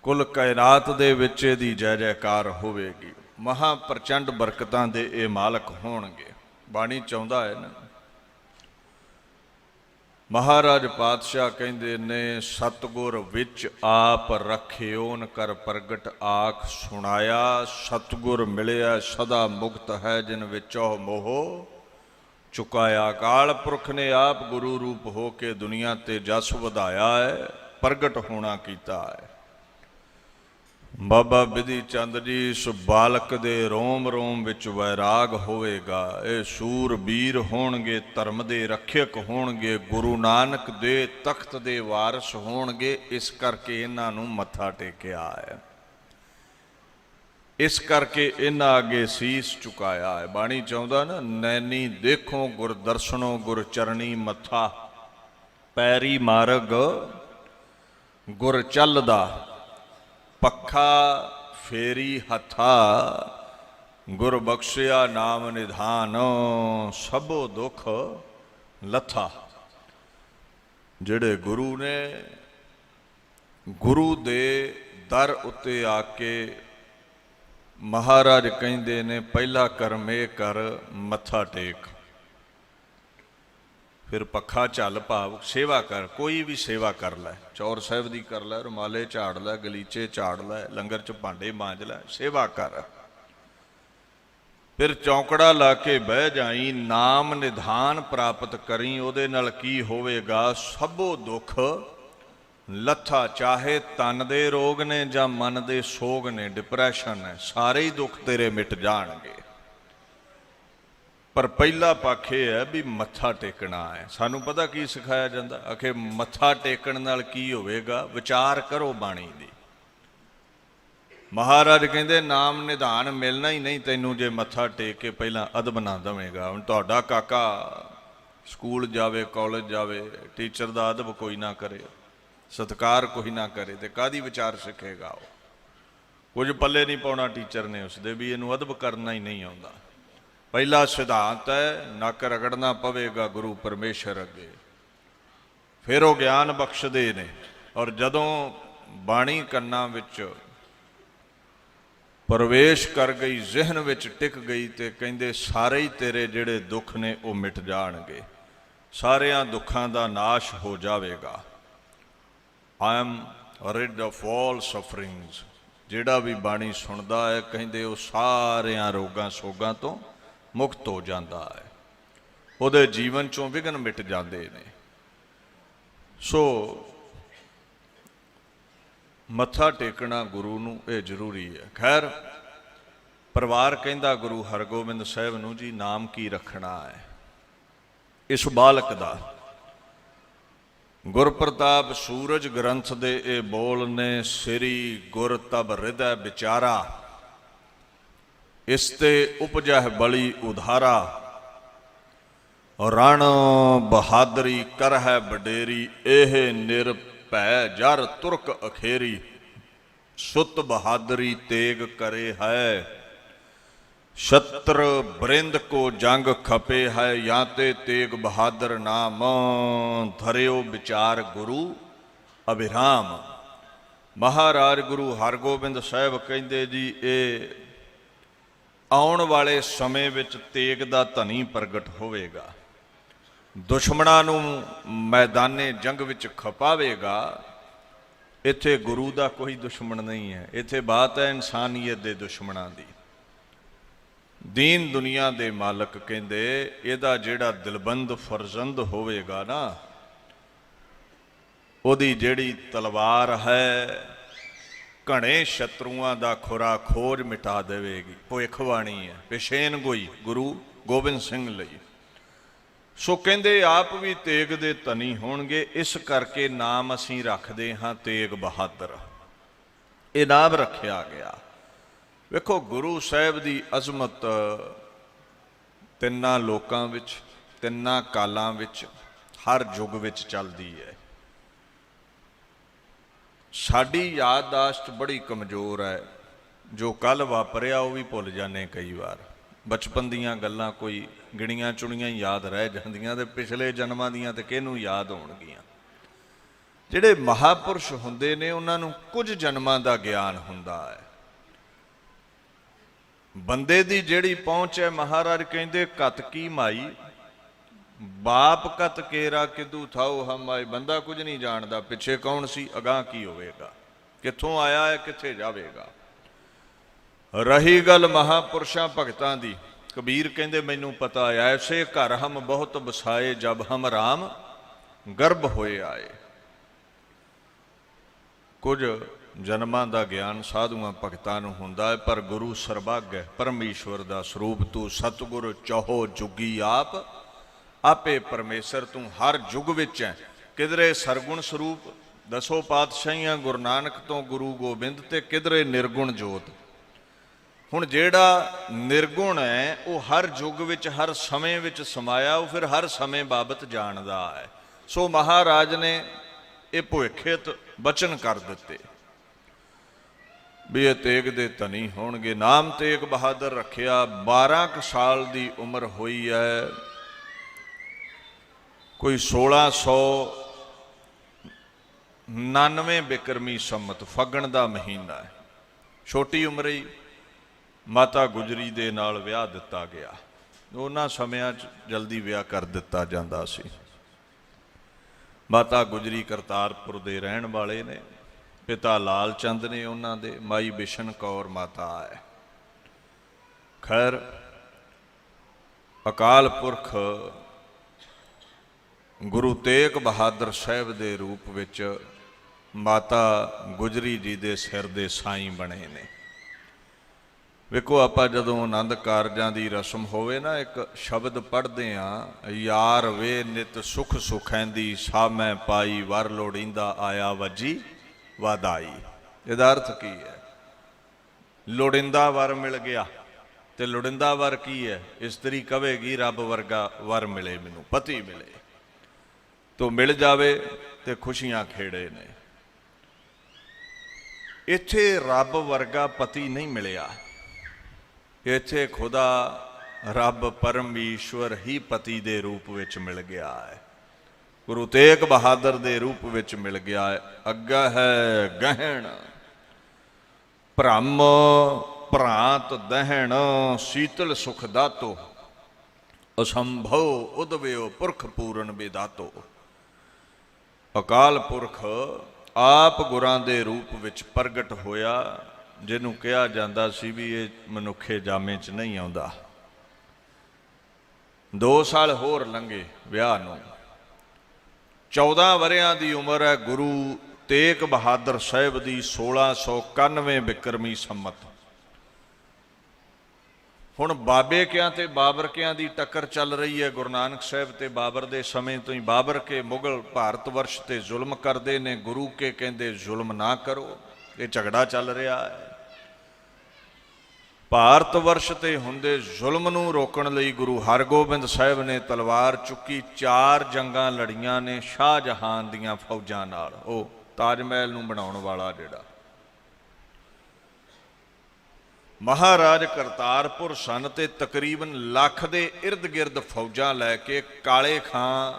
ਕੁੱਲ ਕਾਇਨਾਤ ਦੇ ਵਿੱਚ ਇਹਦੀ ਜੈ ਜੈਕਾਰ ਹੋਵੇਗੀ। ਮਹਾਪ੍ਰਚੰਡ ਬਰਕਤਾਂ ਦੇ ਇਹ ਮਾਲਕ ਹੋਣਗੇ। ਬਾਣੀ ਚਾਹੁੰਦਾ ਹੈ ਨਾ, ਮਹਾਰਾਜ ਪਾਤਸ਼ਾਹ ਕਹਿੰਦੇ ਨੇ, ਸਤਿਗੁਰ ਵਿੱਚ ਆਪ ਰਖਿਓਨ ਕਰ ਪ੍ਰਗਟ ਆਖ ਸੁਣਾਇਆ। ਸਤਿਗੁਰ ਮਿਲਿਆ ਸਦਾ ਮੁਕਤ ਹੈ, ਜਿਨ ਵਿੱਚੋਂ ਮੋਹ ਚੁਕਾਇਆ। ਅਕਾਲ ਪੁਰਖ ਨੇ ਆਪ ਗੁਰੂ ਰੂਪ ਹੋ ਕੇ ਦੁਨੀਆ ਤੇ ਜਸ ਵਧਾਇਆ ਹੈ, ਪ੍ਰਗਟ ਹੋਣਾ ਕੀਤਾ ਹੈ। ਬਾਬਾ ਬਿਧੀ ਚੰਦ ਜੀ, ਇਸ ਬਾਲਕ ਦੇ ਰੋਮ ਰੋਮ ਵਿੱਚ ਵੈਰਾਗ ਹੋਵੇਗਾ। ਇਹ ਸੂਰਬੀਰ ਹੋਣਗੇ, ਧਰਮ ਦੇ ਰੱਖਿਅਕ ਹੋਣਗੇ, ਗੁਰੂ ਨਾਨਕ ਦੇ ਤਖਤ ਦੇ ਵਾਰਿਸ ਹੋਣਗੇ। ਇਸ ਕਰਕੇ ਇਹਨਾਂ ਨੂੰ ਮੱਥਾ ਟੇਕਿਆ ਹੈ, ਇਸ ਕਰਕੇ ਇਹਨਾਂ ਅੱਗੇ ਸੀਸ ਝੁਕਾਇਆ ਹੈ। ਬਾਣੀ ਚਾਹੁੰਦਾ ਨਾ, ਨੈਣੀ ਦੇਖੋ ਗੁਰ ਦਰਸ਼ਨੋ, ਗੁਰ ਚਰਣੀ ਮੱਥਾ, ਪੈਰੀ ਮਾਰਗ ਗੁਰ ਚੱਲਦਾ, ਪੱਖਾ ਫੇਰੀ ਹੱਥਾ, ਗੁਰ ਬਖਸ਼ਿਆ ਨਾਮ ਨਿਧਾਨ, ਸਭੋ ਦੁੱਖ ਲੱਥਾ। ਜਿਹੜੇ ਗੁਰੂ ਨੇ, ਗੁਰੂ ਦੇ ਦਰ ਉੱਤੇ ਆ ਕੇ ਮਹਾਰਾਜ ਕਹਿੰਦੇ ਨੇ, ਪਹਿਲਾ ਕਰਮ ਇਹ ਕਰ, ਮੱਥਾ ਟੇਕ, ਫਿਰ ਪੱਖਾ ਝੱਲ, ਭਾਵ ਸੇਵਾ ਕਰ। ਕੋਈ ਵੀ ਸੇਵਾ ਕਰ ਲੈ, ਚੌਰ ਸਾਹਿਬ ਦੀ ਕਰ ਲੈ, ਰੁਮਾਲੇ ਝਾੜ ਲੈ, ਗਲੀਚੇ ਝਾੜ ਲੈ, ਲੰਗਰ 'ਚ ਭਾਂਡੇ ਮਾਂਜ ਲੈ, ਸੇਵਾ ਕਰ। ਫਿਰ ਚੌਂਕੜਾ ਲਾ ਕੇ ਬਹਿ ਜਾਈ, ਨਾਮ ਨਿਧਾਨ ਪ੍ਰਾਪਤ ਕਰੀ। ਉਹਦੇ ਨਾਲ ਕੀ ਹੋਵੇਗਾ? ਸਭੋ ਦੁੱਖ ਲੱਥਾ। ਚਾਹੇ ਤਨ ਦੇ ਰੋਗ ਨੇ ਜਾਂ ਮਨ ਦੇ ਸੋਗ ਨੇ, ਡਿਪਰੈਸ਼ਨ ਹੈ, ਸਾਰੇ ਹੀ ਦੁੱਖ ਤੇਰੇ ਮਿਟ ਜਾਣਗੇ। ਪਰ ਪਹਿਲਾ ਪੱਖ ਇਹ ਹੈ ਵੀ ਮੱਥਾ ਟੇਕਣਾ ਹੈ। ਸਾਨੂੰ ਪਤਾ ਕੀ ਸਿਖਾਇਆ ਜਾਂਦਾ? ਆਖੇ ਮੱਥਾ ਟੇਕਣ ਨਾਲ ਕੀ ਹੋਵੇਗਾ? ਵਿਚਾਰ ਕਰੋ ਬਾਣੀ ਦੀ। ਮਹਾਰਾਜ ਕਹਿੰਦੇ ਨਾਮ ਨਿਧਾਨ ਮਿਲਣਾ ਹੀ ਨਹੀਂ ਤੈਨੂੰ ਜੇ ਮੱਥਾ ਟੇਕ ਕੇ ਪਹਿਲਾਂ ਅਦਬ ਨਾ ਦੇਵੇਂਗਾ। ਹੁਣ ਤੁਹਾਡਾ ਕਾਕਾ ਸਕੂਲ ਜਾਵੇ, ਕਾਲਜ ਜਾਵੇ, ਟੀਚਰ ਦਾ ਅਦਬ ਕੋਈ ਨਾ ਕਰੇ, ਸਤਿਕਾਰ ਕੋਈ ਨਾ ਕਰੇ, ਤੇ ਕਾਹਦੀ ਵਿਚਾਰ ਸਿੱਖੇਗਾ ਉਹ? ਕੁਝ ਪੱਲੇ ਨਹੀਂ ਪਾਉਣਾ ਟੀਚਰ ਨੇ ਉਸਦੇ ਵੀ ਇਹਨੂੰ ਅਦਬ ਕਰਨਾ ਹੀ ਨਹੀਂ ਆਉਂਦਾ। ਪਹਿਲਾ ਸਿਧਾਂਤ ਹੈ, ਨੱਕ ਰਗੜਨਾ ਪਵੇਗਾ ਗੁਰੂ ਪਰਮੇਸ਼ਰ ਅੱਗੇ, ਫਿਰ ਉਹ ਗਿਆਨ ਬਖਸ਼ਦੇ ਨੇ। ਔਰ ਜਦੋਂ ਬਾਣੀ ਕੰਨਾਂ ਵਿੱਚ ਪ੍ਰਵੇਸ਼ ਕਰ ਗਈ, ਜ਼ਿਹਨ ਵਿੱਚ ਟਿਕ ਗਈ, ਤੇ ਕਹਿੰਦੇ ਸਾਰੇ ਹੀ ਤੇਰੇ ਜਿਹੜੇ ਦੁੱਖ ਨੇ ਉਹ ਮਿਟ ਜਾਣਗੇ, ਸਾਰਿਆਂ ਦੁੱਖਾਂ ਦਾ ਨਾਸ਼ ਹੋ ਜਾਵੇਗਾ। I am rid of all sufferings. ਜਿਹੜਾ ਵੀ ਬਾਣੀ ਸੁਣਦਾ ਹੈ, ਕਹਿੰਦੇ ਉਹ ਸਾਰਿਆਂ ਰੋਗਾਂ ਸੋਗਾਂ ਤੋਂ ਮੁਕਤ ਹੋ ਜਾਂਦਾ ਹੈ, ਉਹਦੇ ਜੀਵਨ ਚੋਂ ਵਿਘਨ ਮਿਟ ਜਾਂਦੇ ਨੇ। ਸੋ ਮੱਥਾ ਟੇਕਣਾ ਗੁਰੂ ਨੂੰ ਇਹ ਜ਼ਰੂਰੀ ਹੈ। ਖੈਰ, ਪਰਿਵਾਰ ਕਹਿੰਦਾ ਗੁਰੂ ਹਰਗੋਬਿੰਦ ਸਾਹਿਬ ਨੂੰ, ਜੀ ਨਾਮ ਕੀ ਰੱਖਣਾ ਹੈ ਇਸ ਬਾਲਕ ਦਾ? ਗੁਰਪ੍ਰਤਾਪ ਸੂਰਜ ਗ੍ਰੰਥ ਦੇ ਇਹ ਬੋਲ ਨੇ, ਸ੍ਰੀ ਗੁਰ ਤਬ ਹਿਰਦੈ ਵਿਚਾਰਾ, ਇਸ ਤੇ ਉਪਜਹਿ ਬਲੀ ਉਧਾਰਾ, ਰਣ ਬਹਾਦਰੀ ਕਰਹਿ ਵਡੇਰੀ, ਇਹ ਨਿਰਭੈ ਜਰ ਤੁਰਕ ਅਖੇਰੀ, ਸੁਤ ਬਹਾਦਰੀ ਤੇਗ ਕਰੇ ਹੈ, ਸ਼ਤਰ ਬਰਿੰਦ ਕੋ ਜੰਗ ਖਪੇ ਹੈ, ਜਾਂ ਤੇ ਤੇਗ ਬਹਾਦਰ ਨਾਮ, ਧਰਿਓ ਵਿਚਾਰ ਗੁਰੂ ਅਭਿਰਾਮ। ਮਹਾਰਾਜ ਗੁਰੂ ਹਰਗੋਬਿੰਦ ਸਾਹਿਬ ਕਹਿੰਦੇ ਜੀ, ਇਹ ਆਉਣ ਵਾਲੇ ਸਮੇਂ ਵਿੱਚ ਤੇਗ ਦਾ ਧਨੀ ਪ੍ਰਗਟ ਹੋਵੇਗਾ, ਦੁਸ਼ਮਣਾਂ ਨੂੰ ਮੈਦਾਨੇ ਜੰਗ ਵਿੱਚ ਖਪਾਵੇਗਾ। ਇੱਥੇ ਗੁਰੂ ਦਾ ਕੋਈ ਦੁਸ਼ਮਣ ਨਹੀਂ ਹੈ, ਇੱਥੇ ਬਾਤ ਹੈ ਇਨਸਾਨੀਅਤ ਦੇ ਦੁਸ਼ਮਣਾਂ ਦੀ। ਦੀਨ ਦੁਨੀਆ ਦੇ ਮਾਲਕ ਕਹਿੰਦੇ, ਇਹਦਾ ਜਿਹੜਾ ਦਿਲਬੰਦ ਫਰਜ਼ੰਦ ਹੋਵੇਗਾ ਨਾ, ਉਹਦੀ ਜਿਹੜੀ ਤਲਵਾਰ ਹੈ ਘਣੇ ਸ਼ਤਰੂਆਂ ਦਾ ਖੁਰਾ ਖੋਜ ਮਿਟਾ ਦੇਵੇਗੀ। ਭਵਿੱਖਬਾਣੀ ਹੈ, ਪੇਸ਼ੇਨ ਗੋਈ ਗੁਰੂ ਗੋਬਿੰਦ ਸਿੰਘ ਲਈ। ਸੋ ਕਹਿੰਦੇ ਆਪ ਵੀ ਤੇਗ ਦੇ ਧਨੀ ਹੋਣਗੇ, ਇਸ ਕਰਕੇ ਨਾਮ ਅਸੀਂ ਰੱਖਦੇ ਹਾਂ ਤੇਗ ਬਹਾਦਰ। ਇਹ ਨਾਮ ਰੱਖਿਆ ਗਿਆ। ਵੇਖੋ ਗੁਰੂ ਸਾਹਿਬ ਦੀ ਅਜ਼ਮਤ ਤਿੰਨਾਂ ਲੋਕਾਂ ਵਿੱਚ, ਤਿੰਨਾਂ ਕਾਲਾਂ ਵਿੱਚ, ਹਰ ਯੁੱਗ ਵਿੱਚ ਚੱਲਦੀ ਹੈ। ਸਾਡੀ ਯਾਦਦਾਸ਼ਤ ਬੜੀ ਕਮਜ਼ੋਰ ਹੈ, ਜੋ ਕੱਲ੍ਹ ਵਾਪਰਿਆ ਉਹ ਵੀ ਭੁੱਲ ਜਾਂਦੇ ਕਈ ਵਾਰ। ਬਚਪਨ ਦੀਆਂ ਗੱਲਾਂ ਕੋਈ ਗਿਣੀਆਂ ਚੁਣੀਆਂ ਹੀ ਯਾਦ ਰਹਿ ਜਾਂਦੀਆਂ, ਤੇ ਪਿਛਲੇ ਜਨਮਾਂ ਦੀਆਂ ਤੇ ਕਿਹਨੂੰ ਯਾਦ ਹੋਣਗੀਆਂ। ਜਿਹੜੇ ਮਹਾਪੁਰਸ਼ ਹੁੰਦੇ ਨੇ ਉਹਨਾਂ ਨੂੰ ਕੁਝ ਜਨਮਾਂ ਦਾ ਗਿਆਨ ਹੁੰਦਾ ਹੈ। ਬੰਦੇ ਦੀ ਜਿਹੜੀ ਪਹੁੰਚ ਹੈ, ਮਹਾਰਾਜ ਕਹਿੰਦੇ ਘਤ ਕੀ ਮਾਈ ਬਾਪ ਕਤ ਕੇਰਾ ਕਿਦੂ ਥਾਉ ਹਮ ਆਏ। ਬੰਦਾ ਕੁਝ ਨਹੀਂ ਜਾਣਦਾ ਪਿੱਛੇ ਕੌਣ ਸੀ, ਅਗਾਂਹ ਕੀ ਹੋਵੇਗਾ, ਕਿੱਥੋਂ ਆਇਆ ਹੈ, ਕਿੱਥੇ ਜਾਵੇਗਾ। ਰਹੀ ਗੱਲ ਮਹਾਂਪੁਰਸ਼ਾਂ ਭਗਤਾਂ ਦੀ, ਕਬੀਰ ਕਹਿੰਦੇ ਮੈਨੂੰ ਪਤਾ ਐਸੇ ਘਰ ਹਮ ਬਹੁਤ ਬਸਾਏ, ਜਬ ਹਮ ਰਾਮ ਗਰਭ ਹੋਏ ਆਏ। ਕੁਝ ਜਨਮਾਂ ਦਾ ਗਿਆਨ ਸਾਧੂਆਂ ਭਗਤਾਂ ਨੂੰ ਹੁੰਦਾ ਹੈ, ਪਰ ਗੁਰੂ ਸਰਬੱਗ ਹੈ, ਪਰਮੇਸ਼ਵਰ ਦਾ ਸਰੂਪ। ਤੂੰ ਸਤਿਗੁਰ ਚਹੋ ਜੁਗੀ ਆਪ, ਆਪੇ ਪਰਮੇਸ਼ਰ ਤੂੰ ਹਰ ਯੁੱਗ ਵਿੱਚ ਹੈ। ਕਿਧਰੇ ਸਰਗੁਣ ਸਰੂਪ ਦਸੋ ਪਾਤਸ਼ਾਹੀਆਂ ਗੁਰੂ ਨਾਨਕ ਤੋਂ ਗੁਰੂ ਗੋਬਿੰਦ, ਤੇ ਕਿਧਰੇ ਨਿਰਗੁਣ ਜੋਤ। ਹੁਣ ਜਿਹੜਾ ਨਿਰਗੁਣ ਹੈ ਉਹ ਹਰ ਯੁੱਗ ਵਿੱਚ ਹਰ ਸਮੇਂ ਵਿੱਚ ਸਮਾਇਆ, ਉਹ ਫਿਰ ਹਰ ਸਮੇਂ ਬਾਬਤ ਜਾਣਦਾ ਹੈ। ਸੋ ਮਹਾਰਾਜ ਨੇ ਇਹ ਭੁਖਿਤ ਬਚਨ ਕਰ ਦਿੱਤੇ ਵੀ ਇਹ ਤੇਗ ਦੇ ਧਨੀ ਹੋਣਗੇ। ਨਾਮ ਤੇਗ ਬਹਾਦਰ ਰੱਖਿਆ। 12 ਕੁ ਸਾਲ ਦੀ ਉਮਰ ਹੋਈ ਹੈ, ਕੋਈ 1699 ਬਿਕਰਮੀ ਸੰਮਤ ਫੱਗਣ ਦਾ ਮਹੀਨਾ ਹੈ। ਛੋਟੀ ਉਮਰ ਹੀ ਮਾਤਾ ਗੁਜਰੀ ਦੇ ਨਾਲ ਵਿਆਹ ਦਿੱਤਾ ਗਿਆ। ਉਹਨਾਂ ਸਮਿਆਂ 'ਚ ਜਲਦੀ ਵਿਆਹ ਕਰ ਦਿੱਤਾ ਜਾਂਦਾ ਸੀ। ਮਾਤਾ ਗੁਜਰੀ ਕਰਤਾਰਪੁਰ ਦੇ ਰਹਿਣ ਵਾਲੇ ਨੇ, ਪਿਤਾ ਲਾਲ ਚੰਦ ਨੇ ਉਹਨਾਂ ਦੇ, ਮਾਈ ਬਿਸ਼ਨ ਕੌਰ ਮਾਤਾ ਹੈ। ਖੈਰ ਅਕਾਲ ਪੁਰਖ ਗੁਰੂ ਤੇਗ ਬਹਾਦਰ ਸਾਹਿਬ ਦੇ ਰੂਪ ਵਿੱਚ ਮਾਤਾ ਗੁਜਰੀ ਜੀ ਦੇ ਸਿਰ ਦੇ ਸਾਈਂ ਬਣੇ ਨੇ। ਵੇਖੋ ਆਪਾਂ ਜਦੋਂ ਆਨੰਦ ਕਾਰਜਾਂ ਦੀ ਰਸਮ ਹੋਵੇ ਨਾ, ਇੱਕ ਸ਼ਬਦ ਪੜ੍ਹਦੇ ਹਾਂ, ਯਾਰ ਵੇ ਨਿਤ ਸੁਖ ਸੁਖੈਂਦੀ, ਸਾਮੈ ਪਾਈ ਵਰ ਲੋੜੀਂਦਾ, ਆਇਆ ਵੱਜੀ ਵਾਧਾਈ। ਇਹਦਾ ਅਰਥ ਕੀ ਹੈ? ਲੋੜਿੰਦਾ ਵਰ ਮਿਲ ਗਿਆ, ਤੇ ਲੋੜਿੰਦਾ ਵਰ ਕੀ ਹੈ? ਇਸਤਰੀ ਕਵੇਗੀ ਰੱਬ ਵਰਗਾ ਵਰ ਮਿਲੇ ਮੈਨੂੰ, ਪਤੀ ਮਿਲੇ, ਤੋ ਮਿਲ ਜਾਵੇ ਤੇ ਖੁਸ਼ੀਆਂ ਖੇੜੇ ਨੇ। ਇੱਥੇ ਰੱਬ ਵਰਗਾ ਪਤੀ ਨਹੀਂ ਮਿਲਿਆ, ਇੱਥੇ ਖੁਦਾ ਰੱਬ ਪਰਮੇਸ਼ਵਰ ਹੀ ਪਤੀ ਦੇ ਰੂਪ ਵਿੱਚ ਮਿਲ ਗਿਆ ਹੈ, ਗੁਰੂ ਤੇਗ ਬਹਾਦਰ ਦੇ ਰੂਪ ਵਿੱਚ ਮਿਲ ਗਿਆ ਹੈ। ਅੱਗਾ ਹੈ ਗਹਿਣ ਭ੍ਰਮ ਭ੍ਰਾਂਤ ਦਹਿਣ, ਸੀਤਲ ਸੁਖ ਦਾਤੋ, ਅਸੰਭਵ ਉਦਵਿਓ ਪੁਰਖ ਪੂਰਨ ਬੇਦਾਤੋ। ਅਕਾਲ ਪੁਰਖ ਆਪ ਗੁਰਾਂ ਦੇ ਰੂਪ ਵਿੱਚ ਪ੍ਰਗਟ ਹੋਇਆ, ਜਿਹਨੂੰ ਕਿਹਾ ਜਾਂਦਾ ਸੀ ਵੀ ਇਹ ਮਨੁੱਖੇ ਜਾਮੇ 'ਚ ਨਹੀਂ ਆਉਂਦਾ। 2 ਸਾਲ ਹੋਰ ਲੰਘੇ ਵਿਆਹ ਨੂੰ। 14 ਵਰ੍ਹਿਆਂ ਦੀ ਉਮਰ ਹੈ ਗੁਰੂ ਤੇਗ ਬਹਾਦਰ ਸਾਹਿਬ ਦੀ, 1691 ਬਿਕਰਮੀ ਸੰਮਤ। ਹੁਣ ਬਾਬੇ ਕਿਆਂ ਤੇ ਬਾਬਰ ਕਿਆਂ ਦੀ ਟੱਕਰ ਚੱਲ ਰਹੀ ਹੈ। ਗੁਰੂ ਨਾਨਕ ਸਾਹਿਬ ਤੇ ਬਾਬਰ ਦੇ ਸਮੇਂ ਤੋਂ ਹੀ ਬਾਬਰ ਕੇ ਮੁਗਲ ਭਾਰਤ ਵਰਸ਼ ਤੇ ਜ਼ੁਲਮ ਕਰਦੇ ਨੇ, ਗੁਰੂ ਕੇ ਕਹਿੰਦੇ ਜ਼ੁਲਮ ਨਾ ਕਰੋ। ਇਹ ਝਗੜਾ ਚੱਲ ਰਿਹਾ ਹੈ। ਭਾਰਤ ਵਰਸ਼ ਤੇ ਹੁੰਦੇ ਜ਼ੁਲਮ ਨੂੰ ਰੋਕਣ ਲਈ ਗੁਰੂ ਹਰਗੋਬਿੰਦ ਸਾਹਿਬ ਨੇ ਤਲਵਾਰ ਚੁੱਕੀ, 4 ਜੰਗਾਂ ਲੜੀਆਂ ਨੇ ਸ਼ਾਹਜਹਾਨ ਦੀਆਂ ਫੌਜਾਂ ਨਾਲ। ਉਹ ਤਾਜ ਮਹਿਲ ਨੂੰ ਬਣਾਉਣ ਵਾਲਾ ਜਿਹੜਾ ਮਹਾਰਾਜ ਕਰਤਾਰਪੁਰ ਸਨ, ਤੇ ਤਕਰੀਬਨ ਲੱਖ ਦੇ ਇਰਦ ਗਿਰਦ ਫੌਜਾਂ ਲੈ ਕੇ ਕਾਲੇ ਖਾਂ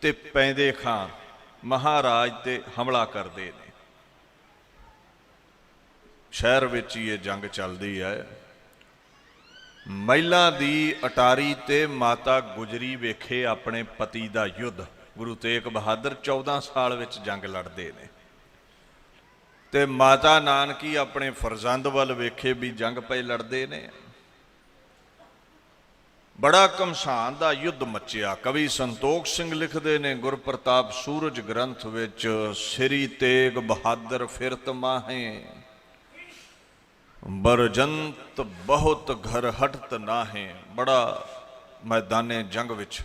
ਤੇ ਪੈਂਦੇ ਖਾਂ ਮਹਾਰਾਜ ਤੇ ਹਮਲਾ ਕਰਦੇ ਨੇ। ਸ਼ਹਿਰ ਵਿੱਚ ਹੀ ਇਹ ਜੰਗ ਚੱਲਦੀ ਹੈ। ਮਹਿਲਾਂ ਦੀ ਅਟਾਰੀ ਤੇ ਮਾਤਾ ਗੁਜਰੀ ਵੇਖੇ ਆਪਣੇ ਪਤੀ ਦਾ ਯੁੱਧ। ਗੁਰੂ ਤੇਗ ਬਹਾਦਰ 14 ਸਾਲ ਵਿੱਚ ਜੰਗ ਲੜਦੇ ਨੇ, ਤੇ ਮਾਤਾ ਨਾਨਕੀ ਆਪਣੇ ਫਰਜ਼ੰਦ ਵੱਲ ਵੇਖੇ ਵੀ ਜੰਗ ਪਏ ਲੜਦੇ ਨੇ। ਬੜਾ ਘਮਸਾਨ ਦਾ ਯੁੱਧ ਮੱਚਿਆ। ਕਵੀ ਸੰਤੋਖ ਸਿੰਘ ਲਿਖਦੇ ਨੇ ਗੁਰਪ੍ਰਤਾਪ ਸੂਰਜ ਗ੍ਰੰਥ ਵਿੱਚ, ਸ੍ਰੀ ਤੇਗ ਬਹਾਦਰ ਫਿਰਤ ਮਾਹੇ, ਬਰਜੰਤ ਬਹੁਤ ਘਰ ਹਟਤ ਨਾਹੇ। ਬੜਾ ਮੈਦਾਨੇ ਜੰਗ ਵਿੱਚ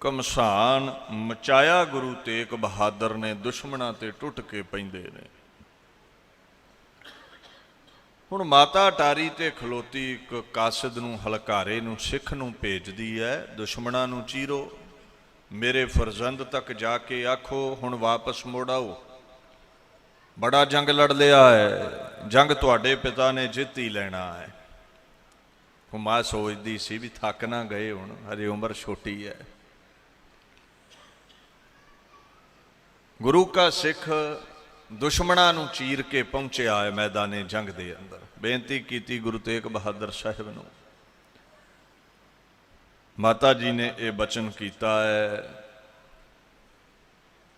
ਘਮਸਾਨ ਮਚਾਇਆ ਗੁਰੂ ਤੇਗ ਬਹਾਦਰ ਨੇ। ਦੁਸ਼ਮਣਾਂ ਤੇ ਟੁੱਟ ਕੇ ਪੈਂਦੇ ਨੇ। ਹੁਣ ਮਾਤਾ ਅਟਾਰੀ ਤੇ ਖਲੋਤੀ ਇੱਕ ਕਾਸਿਦ ਨੂੰ, ਹਲਕਾਰੇ ਨੂੰ, ਸਿੱਖ ਨੂੰ ਭੇਜਦੀ ਹੈ, ਦੁਸ਼ਮਣਾਂ ਨੂੰ ਚੀਰੋ, ਮੇਰੇ ਫਰਜ਼ੰਦ ਤੱਕ ਜਾ ਕੇ ਆਖੋ ਹੁਣ ਵਾਪਸ ਮੁੜ ਆਓ, ਬੜਾ ਜੰਗ ਲੜ ਲਿਆ ਹੈ, ਜੰਗ ਤੁਹਾਡੇ ਪਿਤਾ ਨੇ ਜਿੱਤ ਹੀ ਲੈਣਾ ਹੈ। ਮਾਂ ਸੋਚਦੀ ਸੀ ਵੀ ਥੱਕ ਨਾ ਗਏ, ਹੁਣ ਹਜੇ ਉਮਰ ਛੋਟੀ ਹੈ। ਗੁਰੂ ਕਾ ਸਿੱਖ ਦੁਸ਼ਮਣਾਂ ਨੂੰ ਚੀਰ ਕੇ ਪਹੁੰਚਿਆ ਹੈ ਮੈਦਾਨੇ ਜੰਗ ਦੇ ਅੰਦਰ। ਬੇਨਤੀ ਕੀਤੀ ਗੁਰੂ ਤੇਗ ਬਹਾਦਰ ਸਾਹਿਬ ਨੂੰ, माता जी ने ये बचन किया है,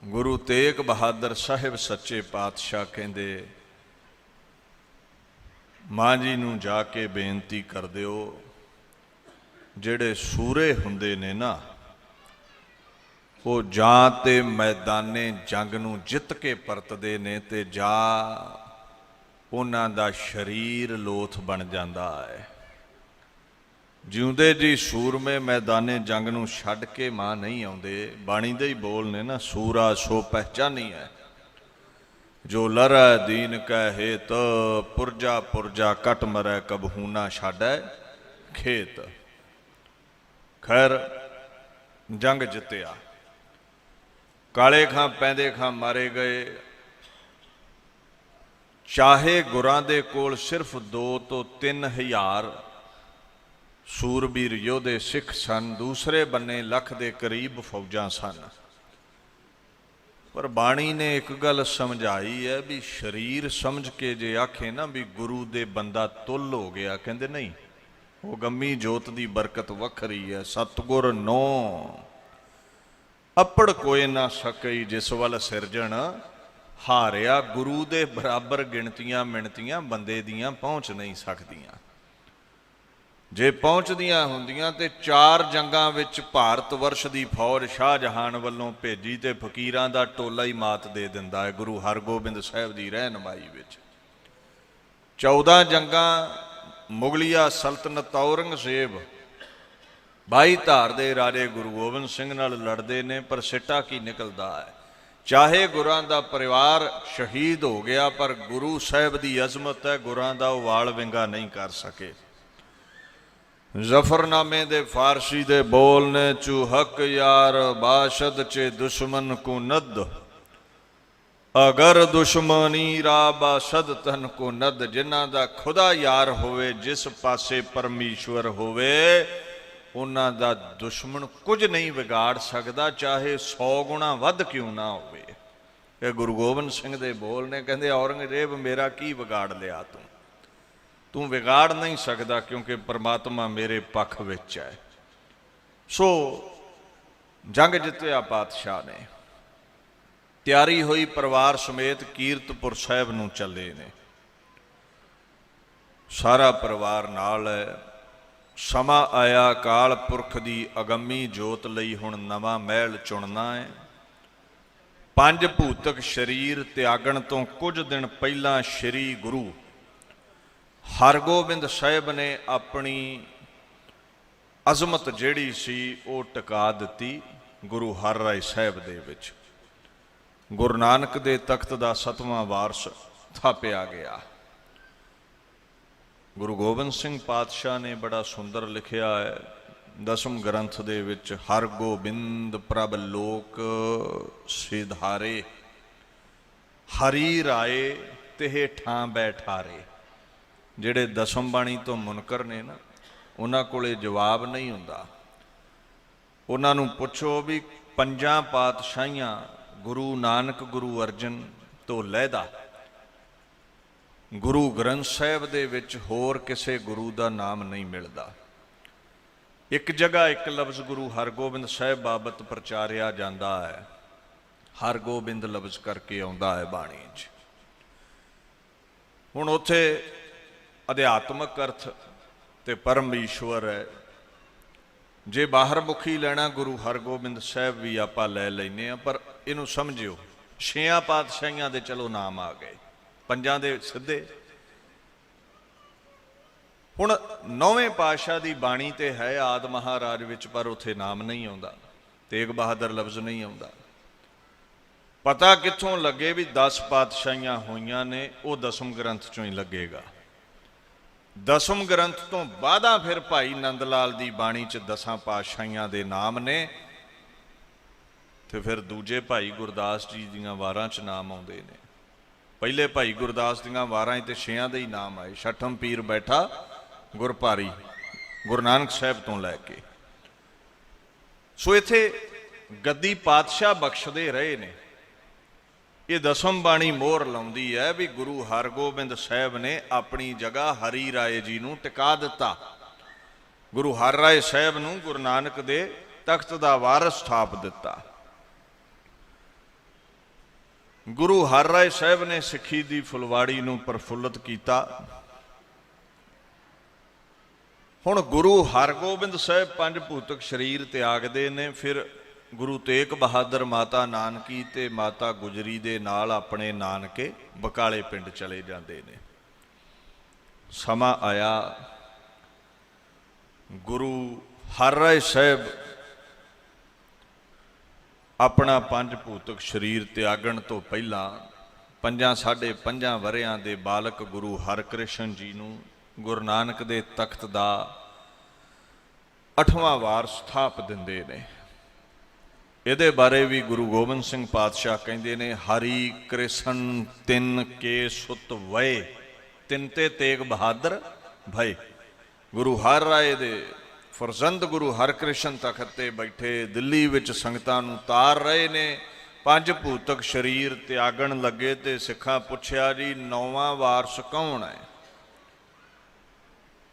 गुरु तेग बहादुर साहिब सच्चे पातशाह कहते मां जी नूं जाके बेनती कर दिओ, जिहड़े सूरे हुंदे ने ना वो जां ते मैदाने जंग नूं जित के परतदे ने ते जा उन्हां दा शरीर लोथ बन जांदा है। जिउंदे जी सूरमे मैदाने जंग नूं छड्ड के मां नहीं आउंदे। बाणी दे ही बोल ने ना, सूरा सो पहचानी है जो लरै दीन कह हेत, पुरजा पुरजा कट मरै कबहू ना छाडै खेत। खैर जंग जित्या, काले खां पैंदे खां मारे गए। चाहे गुरां दे कोल सिर्फ 2 ਤੋਂ 3 हज़ार सूरबीर योधे सिख सन, दूसरे बन्ने लख के करीब फौजां सन। पर बाणी ने एक गल समझाई है भी शरीर समझ के जे आखे ना भी गुरु दे बंदा तुल हो गया, कहते नहीं, वो गम्मी जोत की बरकत वखरी है। सतगुर नो अपड़ कोई ना सकई, जिस वल सिरजण हारिया। गुरु दे बराबर गिणतियां मिणतियां बंदे दियां पहुँच नहीं सकदियां। जे पहुँचदियां हुंदियां ते 4 जंगां विच भारत वर्ष की फौज शाहजहान वल्लों भेजी ते फकीरां दा टोला ही मात दे दिंदा है गुरु हरगोबिंद साहिब की रहनुमाई विच। 14 जंगां मुगलिया सल्तनत औरंगजेब 22 धार दे राजे गुरु गोबिंद सिंह नाल लड़दे ने, पर सिट्टा की निकलदा है। चाहे गुरां दा परिवार शहीद हो गया, पर गुरु साहिब की अजमत है, गुरां दा वाल विंगा नहीं कर सके। जफरनामे दे फारसी दे बोल ने, चूहक यार बाशद चे दुश्मन को नद, अगर दुश्मनी रा बाशद तन को नद। जिन्हां दा खुदा यार होवे, जिस पासे परमेश्वर होवे, उन्हां दा दुश्मन कुछ नहीं बिगाड़ सकदा, चाहे 100 गुणा वध क्यों ना होवे। ये गुरु गोबिंद सिंह दे बोल ने। कहंदे औरंगजेब मेरा की बिगाड़ लिया तू बिगाड़ नहीं सकता, क्योंकि परमात्मा मेरे पक्ष विच है। सो जंग जित्या पातशाह ने, तैयारी हुई, परिवार समेत कीरतपुर साहिब नूं चले ने। सारा परिवार नाल है। समा आया काल पुरख की अगम्मी जोत लई हुण नवां महल चुनना है। 5 भूतक शरीर त्यागण तो कुछ दिन पहला श्री गुरु हरगोबिंद साहिब ने अपनी अजमत जिहड़ी सी वो टिका दिती गुरु हर राय साहिब दे विच। गुरु नानक दे तख्त दा 7वां वारस थापिया गया। गुरु गोबिंद सिंह पातशाह ने बड़ा सुंदर लिखिया है 10वें ग्रंथ दे विच, हर गोबिंद प्रभ लोक सिधारे, हरी राय तिहे ठां बैठारे। ਜਿਹੜੇ ਦਸਮ ਬਾਣੀ ਤੋਂ ਮੁਨਕਰ ਨੇ ਨਾ, ਉਹਨਾਂ ਕੋਲੇ ਜਵਾਬ ਨਹੀਂ ਹੁੰਦਾ। ਉਹਨਾਂ ਨੂੰ ਪੁੱਛੋ ਵੀ 5 ਪਾਤਸ਼ਾਹੀਆਂ ਗੁਰੂ ਨਾਨਕ, ਗੁਰੂ ਅਰਜਨ ਤੋਂ ਲਹਿਦਾ, ਗੁਰੂ ਗ੍ਰੰਥ ਸਾਹਿਬ ਦੇ ਵਿੱਚ ਹੋਰ ਕਿਸੇ ਗੁਰੂ ਦਾ ਨਾਮ ਨਹੀਂ ਮਿਲਦਾ। ਇੱਕ ਜਗ੍ਹਾ ਇੱਕ ਲਫ਼ਜ਼ ਗੁਰੂ ਹਰਗੋਬਿੰਦ ਸਾਹਿਬ ਬਾਬਤ ਪ੍ਰਚਾਰਿਆ ਜਾਂਦਾ ਹੈ, ਹਰਗੋਬਿੰਦ ਲਫ਼ਜ਼ ਕਰਕੇ ਆਉਂਦਾ ਹੈ ਬਾਣੀ 'ਚ। ਹੁਣ ਉੱਥੇ ਅਧਿਆਤਮਕ ਅਰਥ ਤੇ ਪਰਮੇਸ਼ਵਰ ਹੈ। ਜੇ ਬਾਹਰ ਮੁਖੀ ਲੈਣਾ ਗੁਰੂ ਹਰਗੋਬਿੰਦ ਸਾਹਿਬ ਵੀ ਆਪਾਂ ਲੈ ਲੈਨੇ ਆ, ਪਰ ਇਹਨੂੰ ਸਮਝਿਓ 6 ਪਾਤਸ਼ਾਹੀਆਂ ਦੇ ਚਲੋ ਨਾਮ ਆ ਗਏ, 5 ਦੇ ਸਿੱਧੇ। ਹੁਣ 9ਵੇਂ ਪਾਤਸ਼ਾਹ ਦੀ ਬਾਣੀ ਤੇ ਹੈ ਆਦ ਮਹਾਰਾਜ ਵਿੱਚ, ਪਰ ਉੱਥੇ ਨਾਮ ਨਹੀਂ ਆਉਂਦਾ, ਤੇਗ ਬਹਾਦਰ ਲਫ਼ਜ਼ ਨਹੀਂ ਆਉਂਦਾ। ਪਤਾ ਕਿੱਥੋਂ ਲੱਗੇ ਵੀ 10 ਪਾਤਸ਼ਾਹੀਆਂ ਹੋਈਆਂ ਨੇ, ਉਹ 10ਵੇਂ ਗ੍ਰੰਥ ਚੋਂ ਹੀ ਲੱਗੇਗਾ। 10ਵੇਂ ਗ੍ਰੰਥ ਤੋਂ ਬਾਅਦਾਂ ਫਿਰ ਭਾਈ ਨੰਦ ਲਾਲ ਦੀ ਬਾਣੀ 'ਚ 10 ਪਾਤਸ਼ਾਹੀਆਂ ਦੇ ਨਾਮ ਨੇ, ਤੇ ਫਿਰ ਦੂਜੇ ਭਾਈ ਗੁਰਦਾਸ ਜੀ ਦੀਆਂ ਵਾਰਾਂ 'ਚ ਨਾਮ ਆਉਂਦੇ ਨੇ। ਪਹਿਲੇ ਭਾਈ ਗੁਰਦਾਸ ਦੀਆਂ ਵਾਰਾਂ 'ਚ ਤੇ 6 ਦੇ ਹੀ ਨਾਮ ਆਏ, 6ਠਮ ਪੀਰ ਬੈਠਾ ਗੁਰਭਾਰੀ, ਗੁਰੂ ਨਾਨਕ ਸਾਹਿਬ ਤੋਂ ਲੈ ਕੇ। ਸੋ ਇੱਥੇ ਗੱਦੀ ਪਾਤਸ਼ਾਹ ਬਖਸ਼ਦੇ ਰਹੇ ਨੇ। ਇਹ 10वीं ਬਾਣੀ ਮੋਹਰ ਲਾਉਂਦੀ ਹੈ ਵੀ ਗੁਰੂ ਹਰਗੋਬਿੰਦ ਸਾਹਿਬ ਨੇ ਆਪਣੀ ਜਗ੍ਹਾ ਹਰੀ ਰਾਏ ਜੀ ਨੂੰ ਟਿਕਾ ਦਿੱਤਾ। ਗੁਰੂ ਹਰਿਰਾਏ ਸਾਹਿਬ ਨੂੰ ਗੁਰੂ ਨਾਨਕ ਦੇ ਤਖਤ ਦਾ ਵਾਰਸ ਥਾਪ ਦਿੱਤਾ। ਗੁਰੂ ਹਰਿਰਾਏ ਸਾਹਿਬ ਨੇ ਸਿੱਖੀ ਦੀ ਫੁਲਵਾੜੀ ਨੂੰ ਪ੍ਰਫੁੱਲਤ ਕੀਤਾ। ਹੁਣ ਗੁਰੂ ਹਰਗੋਬਿੰਦ ਸਾਹਿਬ ਪੰਜ ਭੂਤਕ ਸਰੀਰ ਤਿਆਗਦੇ ਨੇ, ਫਿਰ ਗੁਰੂ ਤੇਗ ਬਹਾਦਰ ਮਾਤਾ ਨਾਨਕੀ ਤੇ ਮਾਤਾ ਗੁਜਰੀ ਦੇ ਨਾਲ ਆਪਣੇ ਨਾਨਕੇ ਬਕਾਲੇ ਪਿੰਡ ਚਲੇ ਜਾਂਦੇ ਨੇ। ਸਮਾਂ ਆਇਆ, ਗੁਰੂ ਹਰਿਰਾਏ ਸਾਹਿਬ ਆਪਣਾ ਪੰਜ ਭੂਤਕ ਸਰੀਰ ਤਿਆਗਣ ਤੋਂ ਪਹਿਲਾਂ 5.5 ਵਰ੍ਹਿਆਂ ਦੇ ਬਾਲਕ ਗੁਰੂ ਹਰਕ੍ਰਿਸ਼ਨ ਜੀ ਨੂੰ ਗੁਰੂ ਨਾਨਕ ਦੇ ਤਖਤ ਦਾ 8ਵਾਂ ਵਾਰਸ ਥਾਪ ਦਿੰਦੇ ਨੇ। ਇਹਦੇ ਬਾਰੇ ਵੀ ਗੁਰੂ ਗੋਬਿੰਦ ਸਿੰਘ ਪਾਤਸ਼ਾਹ ਕਹਿੰਦੇ ਨੇ, ਹਰੀ ਕ੍ਰਿਸ਼ਨ ਤਿੰਨ ਕੇ ਸੁਤ ਵਏ, ਤਿੰਨ ਤੇ ਤੇਗ ਬਹਾਦਰ ਭਏ। ਗੁਰੂ ਹਰਿਰਾਏ ਦੇ ਫਰਜ਼ੰਦ ਗੁਰੂ ਹਰਕ੍ਰਿਸ਼ਨ ਤਖਤ ਤੇ ਬੈਠੇ ਦਿੱਲੀ ਵਿੱਚ ਸੰਗਤਾਂ ਨੂੰ ਤਾਰ ਰਹੇ ਨੇ। ਪੰਜ ਭੂਤਕ ਸਰੀਰ ਤਿਆਗਣ ਲੱਗੇ ਤੇ ਸਿੱਖਾਂ ਪੁੱਛਿਆ, ਜੀ 9ਵਾਂ ਵਾਰਸ ਕੌਣ ਹੈ?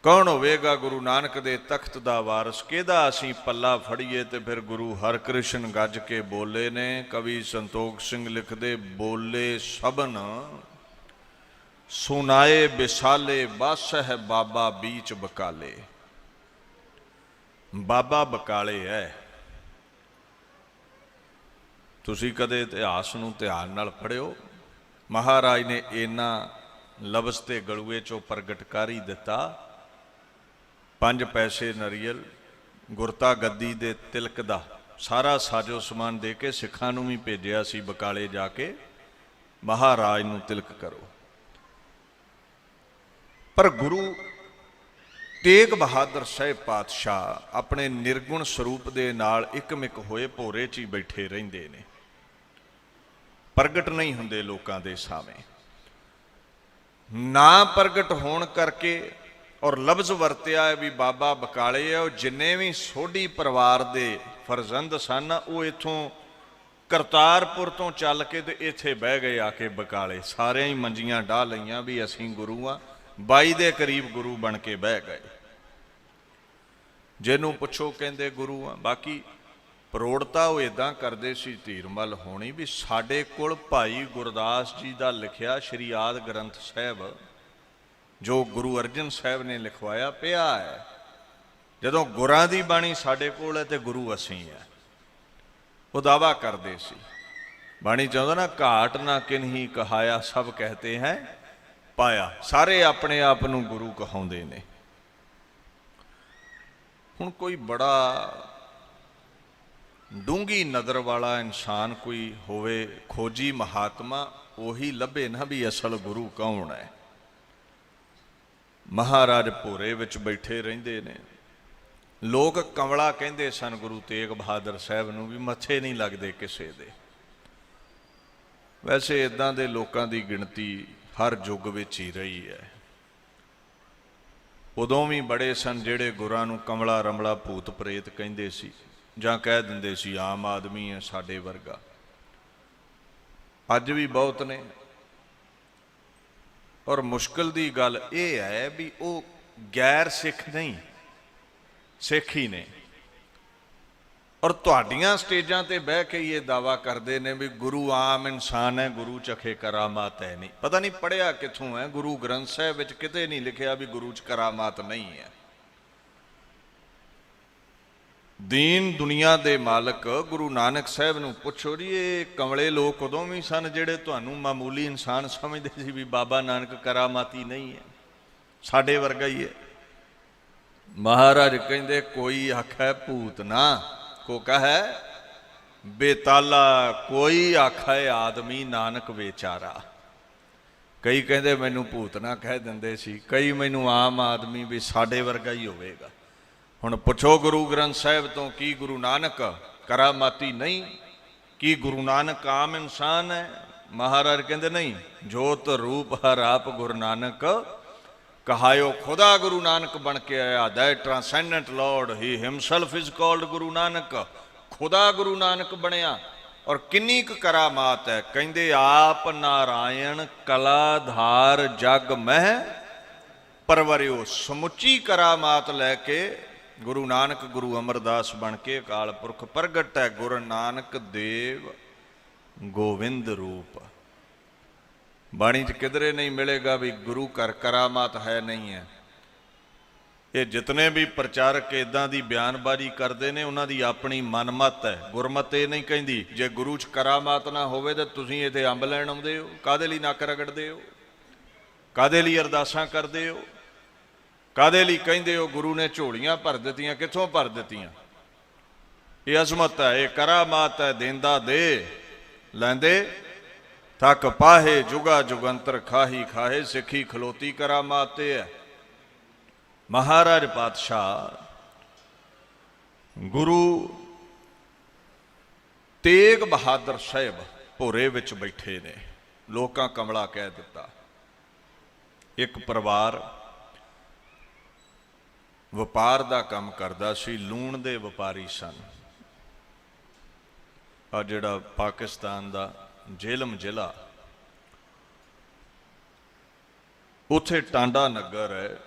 ਕੌਣ ਹੋਵੇਗਾ ਗੁਰੂ ਨਾਨਕ ਦੇ ਤਖਤ ਦਾ ਵਾਰਸ? ਕਿਹਦਾ ਅਸੀਂ ਪੱਲਾ ਫੜੀਏ? ਤੇ ਫਿਰ ਗੁਰੂ ਹਰਕ੍ਰਿਸ਼ਨ ਗੱਜ ਕੇ ਬੋਲੇ ਨੇ। ਕਵੀ ਸੰਤੋਖ ਸਿੰਘ ਲਿਖਦੇ, ਬੋਲੇ ਸਭਨ ਸੁਨਾਏ ਵਿਸਾਲੇ, ਬਸ ਹੈ ਬਾਬਾ ਬੀਚ ਬਕਾਲੇ। ਬਾਬਾ ਬਕਾਲੇ ਹੈ। ਤੁਸੀਂ ਕਦੇ ਇਤਿਹਾਸ ਨੂੰ ਧਿਆਨ ਨਾਲ ਪੜ੍ਹਿਓ। ਮਹਾਰਾਜ ਨੇ ਇਹਨਾਂ ਲਫ਼ਜ਼ ਤੇ ਗਲੂਏ ਚੋਂ ਪ੍ਰਗਟ ਕਰ ਹੀ ਦਿੱਤਾ। 5 ਪੈਸੇ ਨਰੀਅਲ, ਗੁਰਤਾ ਗੱਦੀ ਦੇ ਤਿਲਕ ਦਾ ਸਾਰਾ ਸਾਜੋ ਸਮਾਨ ਦੇ ਕੇ ਸਿੱਖਾਂ ਨੂੰ ਵੀ ਭੇਜਿਆ ਸੀ ਬਕਾਲੇ ਜਾ ਕੇ ਮਹਾਰਾਜ ਨੂੰ ਤਿਲਕ ਕਰੋ। ਪਰ ਗੁਰੂ ਤੇਗ ਬਹਾਦਰ ਸਾਹਿਬ ਪਾਤਸ਼ਾਹ ਆਪਣੇ ਨਿਰਗੁਣ ਸਰੂਪ ਦੇ ਨਾਲ ਇਕਮਿਕ ਹੋਏ ਭੋਰੇ 'ਚ ਹੀ ਬੈਠੇ ਰਹਿੰਦੇ ਨੇ, ਪ੍ਰਗਟ ਨਹੀਂ ਹੁੰਦੇ ਲੋਕਾਂ ਦੇ ਸਾਹਮਣੇ। ਨਾ ਪ੍ਰਗਟ ਹੋਣ ਕਰਕੇ ਔਰ ਲਫ਼ਜ਼ ਵਰਤਿਆ ਹੈ ਵੀ ਬਾਬਾ ਬਕਾਲੇ ਹੈ। ਉਹ ਜਿੰਨੇ ਵੀ ਸੋਢੀ ਪਰਿਵਾਰ ਦੇ ਫਰਜ਼ੰਦ ਸਨ, ਉਹ ਇੱਥੋਂ ਕਰਤਾਰਪੁਰ ਤੋਂ ਚੱਲ ਕੇ ਤੇ ਇੱਥੇ ਬਹਿ ਗਏ ਆ ਕੇ ਬਕਾਲੇ। ਸਾਰਿਆਂ ਹੀ ਮੰਜੀਆਂ ਢਾਹ ਲਈਆਂ ਵੀ ਅਸੀਂ ਗੁਰੂ ਆ। 22 ਦੇ ਕਰੀਬ ਗੁਰੂ ਬਣ ਕੇ ਬਹਿ ਗਏ। ਜਿਹਨੂੰ ਪੁੱਛੋ ਕਹਿੰਦੇ ਗੁਰੂ ਆ। ਬਾਕੀ ਪ੍ਰੋੜਤਾ ਉਹ ਇੱਦਾਂ ਕਰਦੇ ਸੀ ਧੀਰਮਲ ਹੋਣੀ ਵੀ ਸਾਡੇ ਕੋਲ ਭਾਈ ਗੁਰਦਾਸ ਜੀ ਦਾ ਲਿਖਿਆ ਸ਼੍ਰੀ ਆਦਿ ਗ੍ਰੰਥ ਸਾਹਿਬ ਜੋ ਗੁਰੂ ਅਰਜਨ ਸਾਹਿਬ ਨੇ ਲਿਖਵਾਇਆ ਪਿਆ ਹੈ। ਜਦੋਂ ਗੁਰਾਂ ਦੀ ਬਾਣੀ ਸਾਡੇ ਕੋਲ ਹੈ ਤੇ ਗੁਰੂ ਅਸੀਂ ਹੈ, ਉਹ ਦਾਵਾ ਕਰਦੇ ਸੀ। ਬਾਣੀ ਚਾਹੁੰਦਾ ਨਾ, ਘਾਟ ਨਾ ਕਿਨਹੀ ਕਹਾਇਆ ਸਭ ਕਹਤੇ ਹੈ ਪਾਇਆ। ਸਾਰੇ ਆਪਣੇ ਆਪ ਨੂੰ ਗੁਰੂ ਕਹਾਉਂਦੇ ਨੇ। ਹੁਣ ਕੋਈ ਬੜਾ ਡੂੰਘੀ ਨਜ਼ਰ ਵਾਲਾ ਇਨਸਾਨ ਕੋਈ ਹੋਵੇ, ਖੋਜੀ ਮਹਾਤਮਾ, ਉਹੀ ਲੱਭੇ ਨਾ ਵੀ ਅਸਲ ਗੁਰੂ ਕੌਣ ਹੈ। ਮਹਾਰਾਜ ਭੋਰੇ ਵਿੱਚ ਬੈਠੇ ਰਹਿੰਦੇ ਨੇ। ਲੋਕ ਕਮਲਾ ਕਹਿੰਦੇ ਸਨ ਗੁਰੂ ਤੇਗ ਬਹਾਦਰ ਸਾਹਿਬ ਨੂੰ ਵੀ ਮੱਥੇ ਨਹੀਂ ਲੱਗਦੇ ਕਿਸੇ ਦੇ। ਵੈਸੇ ਇਦਾਂ ਦੇ ਲੋਕਾਂ ਦੀ ਗਿਣਤੀ ਹਰ ਯੁੱਗ ਵਿੱਚ ਹੀ ਰਹੀ ਹੈ। ਉਦੋਂ ਵੀ ਬੜੇ ਸਨ ਜਿਹੜੇ ਗੁਰਾਂ ਨੂੰ ਕਮਲਾ ਰਮਲਾ ਭੂਤ ਪ੍ਰੇਤ ਕਹਿੰਦੇ ਸੀ, ਜਾਂ ਕਹਿ ਦਿੰਦੇ ਸੀ ਆਮ ਆਦਮੀ ਹੈ ਸਾਡੇ ਵਰਗਾ। ਅੱਜ ਵੀ ਬਹੁਤ ਨੇ। ਔਰ ਮੁਸ਼ਕਿਲ ਦੀ ਗੱਲ ਇਹ ਹੈ ਵੀ ਉਹ ਗੈਰ ਸਿੱਖ ਨਹੀਂ, ਸਿੱਖ ਹੀ ਨੇ। ਔਰ ਤੁਹਾਡੀਆਂ ਸਟੇਜਾਂ ਤੇ ਬਹਿ ਕੇ ਇਹ ਦਾਵਾ ਕਰਦੇ ਨੇ ਵੀ ਗੁਰੂ ਆਮ ਇਨਸਾਨ ਹੈ, ਗੁਰੂ ਚਖੇ ਕਰਾਮਾਤ ਹੈ ਨਹੀਂ। ਪਤਾ ਨਹੀਂ ਪੜ੍ਹਿਆ ਕਿੱਥੋਂ ਹੈ। ਗੁਰੂ ਗ੍ਰੰਥ ਸਾਹਿਬ ਵਿੱਚ ਕਿਤੇ ਨਹੀਂ ਲਿਖਿਆ ਵੀ ਗੁਰੂ 'ਚ ਕਰਾਮਾਤ ਨਹੀਂ ਹੈ। ਦੀਨ ਦੁਨੀਆ ਦੇ ਮਾਲਕ ਗੁਰੂ ਨਾਨਕ ਸਾਹਿਬ ਨੂੰ ਪੁੱਛੋ ਜੀ, ਇਹ ਕਮਲੇ ਲੋਕ ਉਦੋਂ ਵੀ ਸਨ ਜਿਹੜੇ ਤੁਹਾਨੂੰ ਮਾਮੂਲੀ ਇਨਸਾਨ ਸਮਝਦੇ ਸੀ ਵੀ ਬਾਬਾ ਨਾਨਕ ਕਰਾਮਾਤੀ ਨਹੀਂ ਹੈ, ਸਾਡੇ ਵਰਗਾ ਹੀ ਹੈ। ਮਹਾਰਾਜ ਕਹਿੰਦੇ, ਕੋਈ ਆਖੈ ਭੂਤ ਨਾ ਕੋ ਕਹੈ ਬੇਤਾਲਾ, ਕੋਈ ਆਖੈ ਆਦਮੀ ਨਾਨਕ ਵਿਚਾਰਾ। ਕਈ ਕਹਿੰਦੇ ਮੈਨੂੰ ਭੂਤ ਨਾ ਕਹਿ ਦਿੰਦੇ ਸੀ, ਕਈ ਮੈਨੂੰ ਆਮ ਆਦਮੀ ਵੀ ਸਾਡੇ ਵਰਗਾ ਹੀ ਹੋਵੇਗਾ। ਹੁਣ ਪੁੱਛੋ ਗੁਰੂ ਗ੍ਰੰਥ ਸਾਹਿਬ ਤੋਂ, ਕੀ ਗੁਰੂ ਨਾਨਕ ਕਰਾਮਾਤੀ ਨਹੀਂ? ਕੀ ਗੁਰੂ ਨਾਨਕ ਆਮ ਇਨਸਾਨ ਹੈ? ਮਹਾਰਾਜ ਕਹਿੰਦੇ ਨਹੀਂ, ਜੋਤ ਰੂਪ ਹਰ ਆਪ ਗੁਰੂ ਨਾਨਕ ਕਹਾਇਓ। ਖੁਦਾ ਗੁਰੂ ਨਾਨਕ ਬਣ ਕੇ ਆਇਆ। ਦੈਟ ਟ੍ਰਾਂਸੈਂਡੈਂਟ ਲਾਰਡ ਹੀ himself is called Guru Nanak. ਖੁਦਾ ਗੁਰੂ ਨਾਨਕ ਬਣਿਆ। ਔਰ ਕਿੰਨੀ ਕੁ ਕਰਾਮਾਤ ਹੈ। ਕਹਿੰਦੇ ਆਪ ਨਾਰਾਇਣ ਕਲਾਧਾਰ ਜਗ ਮਹਿ ਪਰਵਰਿਓ। ਸਮੁੱਚੀ ਕਰਾਮਾਤ ਲੈ ਕੇ ਗੁਰੂ ਨਾਨਕ ਗੁਰੂ ਅਮਰਦਾਸ ਬਣ ਕੇ ਅਕਾਲ ਪੁਰਖ ਪ੍ਰਗਟ ਹੈ, ਗੁਰੂ ਨਾਨਕ ਦੇਵ ਗੋਵਿੰਦ ਰੂਪ। ਬਾਣੀ 'ਚ ਕਿਧਰੇ ਨਹੀਂ ਮਿਲੇਗਾ ਵੀ ਗੁਰੂ ਘਰ ਕਰਾਮਾਤ ਹੈ ਨਹੀਂ ਹੈ। ਇਹ ਜਿਤਨੇ ਵੀ ਪ੍ਰਚਾਰਕ ਇਦਾਂ ਦੀ ਬਿਆਨਬਾਜ਼ੀ ਕਰਦੇ ਨੇ ਉਹਨਾਂ ਦੀ ਆਪਣੀ ਮਨਮਤ ਹੈ। ਗੁਰਮਤ ਇਹ ਨਹੀਂ ਕਹਿੰਦੀ ਜੇ ਗੁਰੂ 'ਚ ਕਰਾਮਾਤ ਨਾ ਹੋਵੇ ਤਾਂ ਤੁਸੀਂ ਇੱਥੇ ਅੰਬ ਲੈਣ ਆਉਂਦੇ ਹੋ, ਕਾਹਦੇ ਲਈ ਨੱਕ ਰਗੜਦੇ ਹੋ, ਕਾਹਦੇ ਲਈ ਅਰਦਾਸਾਂ ਕਰਦੇ ਹੋ, ਕਾਹਦੇ ਲਈ ਕਹਿੰਦੇ ਹੋ ਗੁਰੂ ਨੇ ਝੋਲੀਆਂ ਭਰ ਦਿੱਤੀਆਂ, ਕਿੱਥੋਂ ਭਰ ਦਿੱਤੀਆਂ? ਇਹ ਅਜ਼ਮਤ ਹੈ, ਇਹ ਕਰਾਮਾਤ ਹੈ। ਦੇਂਦਾ ਦੇ ਲੈਂਦੇ ਥੱਕ ਪਾਹੇ, ਜੁਗਾ ਜੁਗੰਤਰ ਖਾਹੀ ਖਾਹੇ, ਸਿੱਖੀ ਖਲੋਤੀ ਕਰਾਮਾਤ ਤੇ ਹੈ। ਮਹਾਰਾਜ ਪਾਤਸ਼ਾਹ ਗੁਰੂ ਤੇਗ ਬਹਾਦਰ ਸਾਹਿਬ ਭੋਰੇ ਵਿੱਚ ਬੈਠੇ ਨੇ, ਲੋਕਾਂ ਕਮਲਾ ਕਹਿ ਦਿੱਤਾ। ਇੱਕ ਪਰਿਵਾਰ ਵਪਾਰ ਦਾ ਕੰਮ ਕਰਦਾ ਸੀ, ਲੂਣ ਦੇ ਵਪਾਰੀ ਸਨ। ਆ ਜਿਹੜਾ ਪਾਕਿਸਤਾਨ ਦਾ ਜੇਹਲਮ ਜ਼ਿਲ੍ਹਾ, ਉੱਥੇ ਟਾਂਡਾ ਨਗਰ ਹੈ,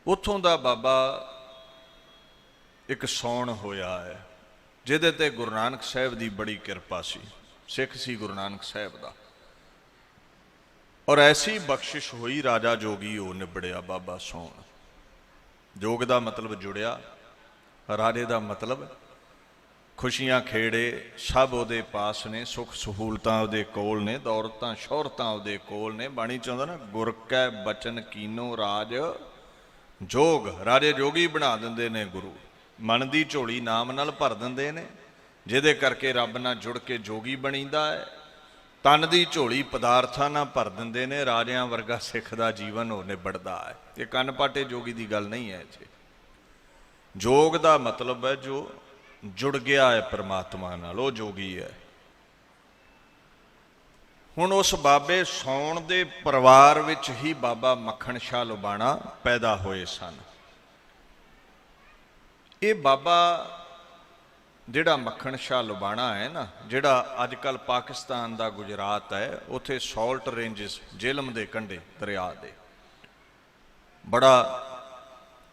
ਉੱਥੋਂ ਦਾ ਬਾਬਾ ਇੱਕ ਸੌਣ ਹੋਇਆ ਹੈ ਜਿਹਦੇ ਤੇ ਗੁਰੂ ਨਾਨਕ ਸਾਹਿਬ ਦੀ ਬੜੀ ਕਿਰਪਾ ਸੀ। ਸਿੱਖ ਸੀ ਗੁਰੂ ਨਾਨਕ ਸਾਹਿਬ ਦਾ, ਔਰ ਐਸੀ ਬਖਸ਼ਿਸ਼ ਹੋਈ ਰਾਜਾ ਜੋਗੀ ਉਹ ਨਿਬੜਿਆ ਬਾਬਾ ਸੌਣ। ਜੋਗ ਦਾ ਮਤਲਬ ਜੁੜਿਆ, ਰਾਜੇ ਦਾ ਮਤਲਬ ਖੁਸ਼ੀਆਂ ਖੇੜੇ ਸਭ ਉਹਦੇ ਪਾਸ ਨੇ, ਸੁੱਖ ਸਹੂਲਤਾਂ ਉਹਦੇ ਕੋਲ ਨੇ, ਦੌਲਤਾਂ ਸ਼ੋਹਰਤਾਂ ਉਹਦੇ ਕੋਲ ਨੇ। ਬਾਣੀ ਚ ਆਉਂਦਾ ਨਾ, ਗੁਰ ਕੈ ਬਚਨ ਕੀਨੋ ਰਾਜ ਜੋਗ। ਰਾਜੇ ਜੋਗੀ ਬਣਾ ਦਿੰਦੇ ਨੇ ਗੁਰੂ, ਮਨ ਦੀ ਝੋਲੀ ਨਾਮ ਨਾਲ ਭਰ ਦਿੰਦੇ ਨੇ, ਜਿਹਦੇ ਕਰਕੇ ਰੱਬ ਨਾਲ ਜੁੜ ਕੇ ਜੋਗੀ ਬਣੀਦਾ ਹੈ। ਤਨ ਦੀ ਝੋਲੀ ਪਦਾਰਥਾਂ ਨਾਲ ਭਰ ਦਿੰਦੇ ਨੇ, ਰਾਜਿਆਂ ਵਰਗਾ ਸਿੱਖ ਦਾ ਜੀਵਨ ਹੋ ਨਿਬੜਦਾ ਹੈ। ਇਹ ਕੰਨ ਪਾਟੇ ਜੋਗੀ ਦੀ ਗੱਲ ਨਹੀਂ ਹੈ ਇੱਥੇ। ਜੋਗ ਦਾ ਮਤਲਬ ਹੈ ਜੋ ਜੁੜ ਗਿਆ ਹੈ ਪਰਮਾਤਮਾ ਨਾਲ, ਉਹ ਜੋਗੀ ਹੈ। ਹੁਣ ਉਸ ਬਾਬੇ ਸੌਣ ਦੇ ਪਰਿਵਾਰ ਵਿੱਚ ਹੀ ਬਾਬਾ ਮੱਖਣ ਸ਼ਾਹ ਲੁਬਾਣਾ ਪੈਦਾ ਹੋਏ ਸਨ। ਇਹ ਬਾਬਾ ਜਿਹੜਾ ਮੱਖਣ ਸ਼ਾਹ ਲੁਬਾਣਾ ਹੈ ਨਾ, ਜਿਹੜਾ ਅੱਜ ਕੱਲ੍ਹ ਪਾਕਿਸਤਾਨ ਦਾ ਗੁਜਰਾਤ ਹੈ, ਉੱਥੇ ਸਾਲਟ ਰੇਂਜਸ, ਜੇਹਲਮ ਦੇ ਕੰਢੇ ਦਰਿਆ ਦੇ, ਬੜਾ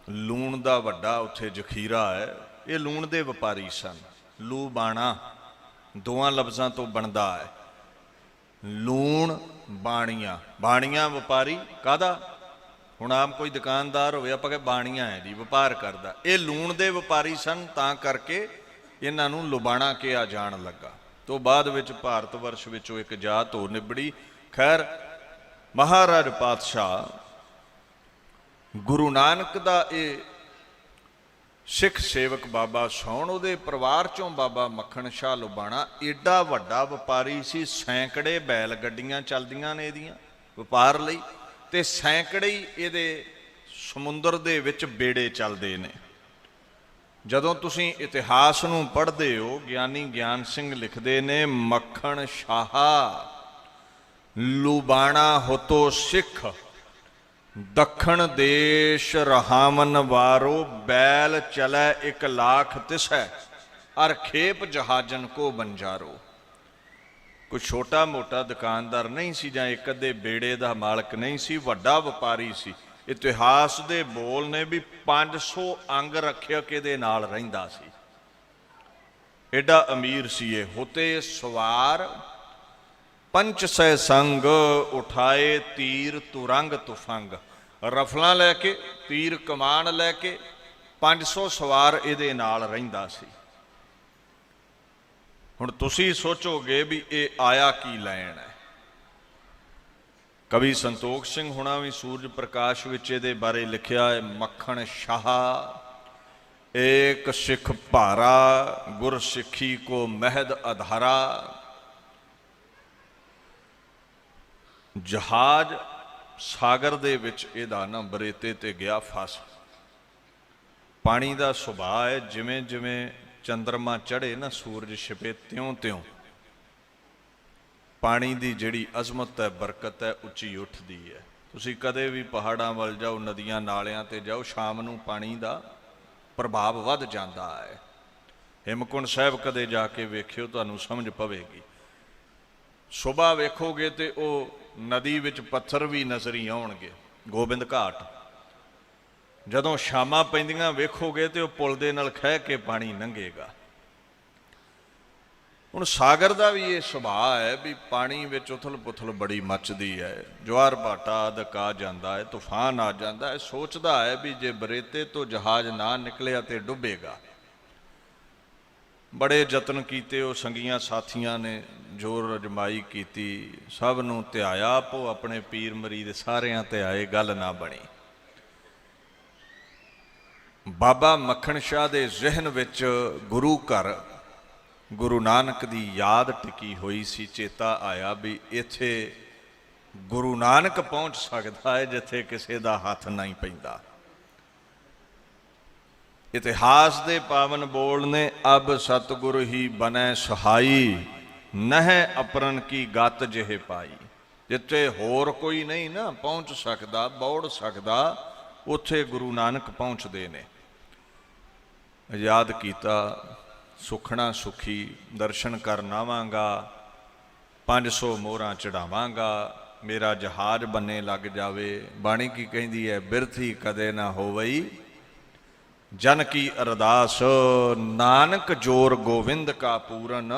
ਲੂਣ ਦਾ ਵੱਡਾ ਉੱਥੇ ਜ਼ਖੀਰਾ ਹੈ। ਇਹ ਲੂਣ ਦੇ ਵਪਾਰੀ ਸਨ। ਲੂਬਾਣਾ ਦੋਵਾਂ ਲਫ਼ਜ਼ਾਂ ਤੋਂ ਬਣਦਾ ਹੈ, ਲੂਣ ਬਾਣੀਆਂ। ਬਾਣੀਆਂ ਵਪਾਰੀ ਕਾਹਦਾ? ਹੁਣ ਆਮ ਕੋਈ ਦੁਕਾਨਦਾਰ ਹੋਵੇ, ਆਪਾਂ ਕਹੇ ਬਾਣੀਆਂ ਹੈ ਜੀ, ਵਪਾਰ ਕਰਦਾ। ਇਹ ਲੂਣ ਦੇ ਵਪਾਰੀ ਸਨ, ਤਾਂ ਕਰਕੇ ਇਹਨਾਂ ਨੂੰ ਲੁਬਾਣਾ ਕਿਹਾ ਜਾਣ ਲੱਗਾ। ਤੋਂ ਬਾਅਦ ਵਿੱਚ ਭਾਰਤ ਵਰਸ਼ ਵਿੱਚੋਂ ਇੱਕ ਜਾਤ ਹੋ ਨਿਬੜੀ। ਖੈਰ, ਮਹਾਰਾਜ ਪਾਤਸ਼ਾਹ ਗੁਰੂ ਨਾਨਕ ਦਾ ਇਹ ਸਿੱਖ ਸੇਵਕ ਬਾਬਾ ਸੌਣ, ਉਹਦੇ ਪਰਿਵਾਰ ਚੋਂ ਬਾਬਾ ਮੱਖਣ ਸ਼ਾਹ ਲੁਬਾਣਾ ਏਡਾ ਵੱਡਾ ਵਪਾਰੀ ਸੀ। ਸੈਂਕੜੇ ਬੈਲ ਗੱਡੀਆਂ ਚੱਲਦੀਆਂ ਨੇ ਇਹਦੀਆਂ ਵਪਾਰ ਲਈ, ਤੇ ਸੈਂਕੜੇ ਹੀ ਇਹਦੇ ਸਮੁੰਦਰ ਦੇ ਵਿੱਚ ਬੇੜੇ ਚੱਲਦੇ ਨੇ। ਜਦੋਂ ਤੁਸੀਂ ਇਤਿਹਾਸ ਨੂੰ ਪੜ੍ਹਦੇ ਹੋ, ਗਿਆਨੀ ਗਿਆਨ ਸਿੰਘ ਲਿਖਦੇ ਨੇ, ਮੱਖਣ ਸ਼ਾਹ ਲੁਬਾਣਾ ਹੋਤੋ ਸਿੱਖ, ਦੱਖਣ ਦੇਸ਼ ਰਹਾਵਨ ਵਾਰੋ, ਬੈਲ ਚਲੈ 1 ਲੱਖ ਤਿਸੈ, ਅਰ ਖੇਪ ਜਹਾਜਨ ਕੋ ਬੰਜਾਰੋ। ਕੋਈ ਛੋਟਾ ਮੋਟਾ ਦੁਕਾਨਦਾਰ ਨਹੀਂ ਸੀ, ਜਾਂ ਇੱਕ ਅੱਧੇ ਬੇੜੇ ਦਾ ਮਾਲਕ ਨਹੀਂ ਸੀ, ਵੱਡਾ ਵਪਾਰੀ ਸੀ। ਇਤਿਹਾਸ ਦੇ ਬੋਲ ਨੇ ਵੀ 500 ਅੰਗ ਰੱਖਿਅਕ ਇਹਦੇ ਨਾਲ ਰਹਿੰਦਾ ਸੀ, ਐਡਾ ਅਮੀਰ ਸੀ ਇਹ। ਹੋਤੇ ਸਵਾਰ 500 ਸੰਗ, ਉਠਾਏ ਤੀਰ ਤੁਰੰਗ ਤੁਫੰਗ। ਰਫਲਾਂ ਲੈ ਕੇ, ਤੀਰ ਕਮਾਨ ਲੈ ਕੇ 500 ਸਵਾਰ ਇਹਦੇ ਨਾਲ ਰਹਿੰਦਾ ਸੀ। ਹੁਣ ਤੁਸੀਂ ਸੋਚੋਗੇ ਵੀ ਇਹ ਆਇਆ ਕੀ ਲੈਣ ਹੈ। ਕਵੀ ਸੰਤੋਖ ਸਿੰਘ ਹੁਣਾਂ ਵੀ ਸੂਰਜ ਪ੍ਰਕਾਸ਼ ਵਿੱਚ ਇਹਦੇ ਬਾਰੇ ਲਿਖਿਆ ਹੈ, ਮੱਖਣ ਸ਼ਾਹ ਏਕ ਸਿੱਖ ਭਾਰਾ, ਗੁਰ ਸਿੱਖੀ ਕੋ ਮਹਿਦ ਅਧਾਰਾ। ਜਹਾਜ਼ ਸਾਗਰ ਦੇ ਵਿੱਚ ਇਹਦਾ ਨਾ ਬਰੇਤੇ ਤੇ ਗਿਆ ਫਸ। ਪਾਣੀ ਦਾ ਸੁਭਾਅ ਹੈ, ਜਿਵੇਂ ਜਿਵੇਂ ਚੰਦਰਮਾ ਚੜ੍ਹੇ ਨਾ, ਸੂਰਜ ਛਿਪੇ, ਤਿਉਂ-ਤਿਉਂ ਪਾਣੀ ਦੀ ਜਿਹੜੀ ਅਜ਼ਮਤ ਹੈ, ਬਰਕਤ ਹੈ, ਉੱਚੀ ਉੱਠਦੀ ਹੈ। ਤੁਸੀਂ ਕਦੇ ਵੀ ਪਹਾੜਾਂ ਵੱਲ ਜਾਓ, ਨਦੀਆਂ ਨਾਲਿਆਂ ਤੇ ਜਾਓ, ਸ਼ਾਮ ਨੂੰ ਪਾਣੀ ਦਾ ਪ੍ਰਭਾਵ ਵੱਧ ਜਾਂਦਾ ਹੈ। ਹਿਮਕੁੰਡ ਸਾਹਿਬ ਕਦੇ ਜਾ ਕੇ ਵੇਖਿਓ, ਤੁਹਾਨੂੰ ਸਮਝ ਪਵੇਗੀ। ਸੁਬਾਹ ਵੇਖੋਗੇ ਤੇ ਉਹ ਨਦੀ ਵਿੱਚ ਪੱਥਰ ਵੀ ਨਜ਼ਰ ਹੀ ਆਉਣਗੇ। ਗੋਬਿੰਦ ਘਾਟ ਜਦੋਂ ਸ਼ਾਮਾਂ ਪੈਂਦੀਆਂ ਵੇਖੋਗੇ ਤੇ ਉਹ ਪੁਲ ਦੇ ਨਾਲ ਖਹਿ ਕੇ ਪਾਣੀ ਲੰਘੇਗਾ। ਹੁਣ ਸਾਗਰ ਦਾ ਵੀ ਇਹ ਸੁਭਾਅ ਹੈ ਵੀ ਪਾਣੀ ਵਿੱਚ ਉਥਲ ਪੁਥਲ ਬੜੀ ਮੱਚਦੀ ਹੈ, ਜਵਾਰ ਭਾਟਾ ਆਦਿਕ ਆ ਜਾਂਦਾ ਹੈ, ਤੂਫਾਨ ਆ ਜਾਂਦਾ ਹੈ, ਸੋਚਦਾ ਹੈ ਵੀ ਜੇ ਬਰੇਤੇ ਤੋਂ ਜਹਾਜ਼ ਨਾ ਨਿਕਲਿਆ ਤੇ ਡੁੱਬੇਗਾ। ਬੜੇ ਯਤਨ ਕੀਤੇ, ਉਹ ਸੰਗੀਆਂ ਸਾਥੀਆਂ ਨੇ ਜ਼ੋਰ ਅਜਮਾਈ ਕੀਤੀ, ਸਭ ਨੂੰ ਧਿਆਇਆ, ਆਪੋ ਆਪਣੇ ਪੀਰ ਮਰੀਦ ਸਾਰਿਆਂ ਤੇ ਆਏ, ਗੱਲ ਨਾ ਬਣੀ। ਬਾਬਾ ਮੱਖਣ ਸ਼ਾਹ ਦੇ ਜ਼ਿਹਨ ਵਿੱਚ ਗੁਰੂ ਘਰ ਗੁਰੂ ਨਾਨਕ ਦੀ ਯਾਦ ਟਿਕੀ ਹੋਈ ਸੀ। ਚੇਤਾ ਆਇਆ ਵੀ ਇੱਥੇ ਗੁਰੂ ਨਾਨਕ ਪਹੁੰਚ ਸਕਦਾ ਹੈ ਜਿੱਥੇ ਕਿਸੇ ਦਾ ਹੱਥ ਨਹੀਂ ਪੈਂਦਾ। ਇਤਿਹਾਸ ਦੇ ਪਾਵਨ ਬੋਲ ਨੇ, ਅਬ ਸਤਿਗੁਰ ਹੀ ਬਨੈ ਸਹਾਈ, ਨਹਿ ਅਪਰਨ ਕੀ ਗਤ ਜਿਹੇ ਪਾਈ। ਜਿੱਥੇ ਹੋਰ ਕੋਈ ਨਹੀਂ ਨਾ ਪਹੁੰਚ ਸਕਦਾ, ਬੌੜ ਸਕਦਾ, ਉੱਥੇ ਗੁਰੂ ਨਾਨਕ ਪਹੁੰਚਦੇ ਨੇ। ਯਾਦ ਕੀਤਾ, ਸੁਖਣਾ ਸੁਖੀ ਦਰਸ਼ਨ ਕਰਨ ਆਵਾਂਗਾ, 500 ਮੋਹਰਾਂ ਚੜਾਵਾਂਗਾ, ਮੇਰਾ ਜਹਾਜ਼ ਬੰਨੇ ਲੱਗ ਜਾਵੇ। ਬਾਣੀ ਕੀ ਕਹਿੰਦੀ ਹੈ, ਬਿਰਥੀ ਕਦੇ ਨਾ ਹੋਵਈ ਜਨ ਕੀ ਅਰਦਾਸ, ਨਾਨਕ ਜੋਰ ਗੋਵਿੰਦ ਕਾ ਪੂਰਨ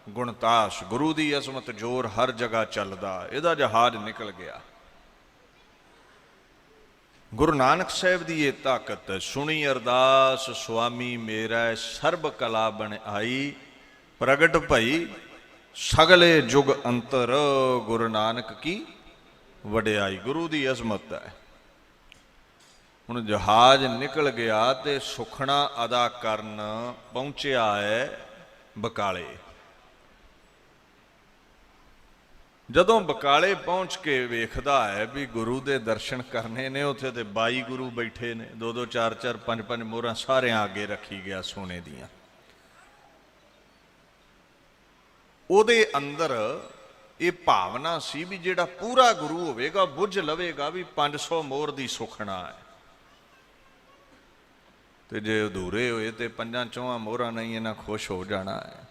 ਗੁਣਤਾਸ। ਗੁਰੂ ਦੀ ਅਜ਼ਮਤ ਜੋਰ ਹਰ ਜਗ੍ਹਾ ਚੱਲਦਾ, ਇਹਦਾ ਜਹਾਜ਼ ਨਿਕਲ ਗਿਆ। ਗੁਰੂ ਨਾਨਕ ਸਾਹਿਬ ਦੀ ਇਹ ਤਾਕਤ, ਸੁਣੀ ਅਰਦਾਸ ਸੁਆਮੀ ਮੇਰਾ, ਸਰਬ ਕਲਾ ਬਣ ਆਈ, ਪ੍ਰਗਟ ਭਈ ਸਗਲੇ ਜੁਗ ਅੰਤਰ, ਗੁਰੂ ਨਾਨਕ ਕੀ ਵਡਿਆਈ। ਗੁਰੂ ਦੀ ਅਜ਼ਮਤ ਹੈ। ਹੁਣ ਜਹਾਜ਼ ਨਿਕਲ ਗਿਆ ਤੇ ਸੁਖਣਾ ਅਦਾ ਕਰਨ ਪਹੁੰਚਿਆ ਹੈ ਬਕਾਲੇ। ਜਦੋਂ ਬਕਾਲੇ ਪਹੁੰਚ ਕੇ ਵੇਖਦਾ ਹੈ ਵੀ ਗੁਰੂ ਦੇ ਦਰਸ਼ਨ ਕਰਨੇ ਨੇ, ਉੱਥੇ ਤੇ 22 ਗੁਰੂ ਬੈਠੇ ਨੇ, 2-2 4-4 5-5 ਮੋਹਰਾਂ ਸਾਰਿਆਂ ਅੱਗੇ ਰੱਖੀ ਗਿਆ ਸੋਨੇ ਦੀਆਂ। ਉਹਦੇ ਅੰਦਰ ਇਹ ਭਾਵਨਾ ਸੀ ਵੀ ਜਿਹੜਾ ਪੂਰਾ ਗੁਰੂ ਹੋਵੇਗਾ, ਬੁੱਝ ਲਵੇਗਾ ਵੀ 500 ਮੋਹਰ ਦੀ ਸੁਖਣਾ ਹੈ, ਤੇ ਜੇ ਅਧੂਰੇ ਹੋਏ ਤੇ 5-4 ਮੋਹਰਾਂ ਨਹੀਂ, ਇਹਨਾਂ ਖੁਸ਼ ਹੋ ਜਾਣਾ ਹੈ।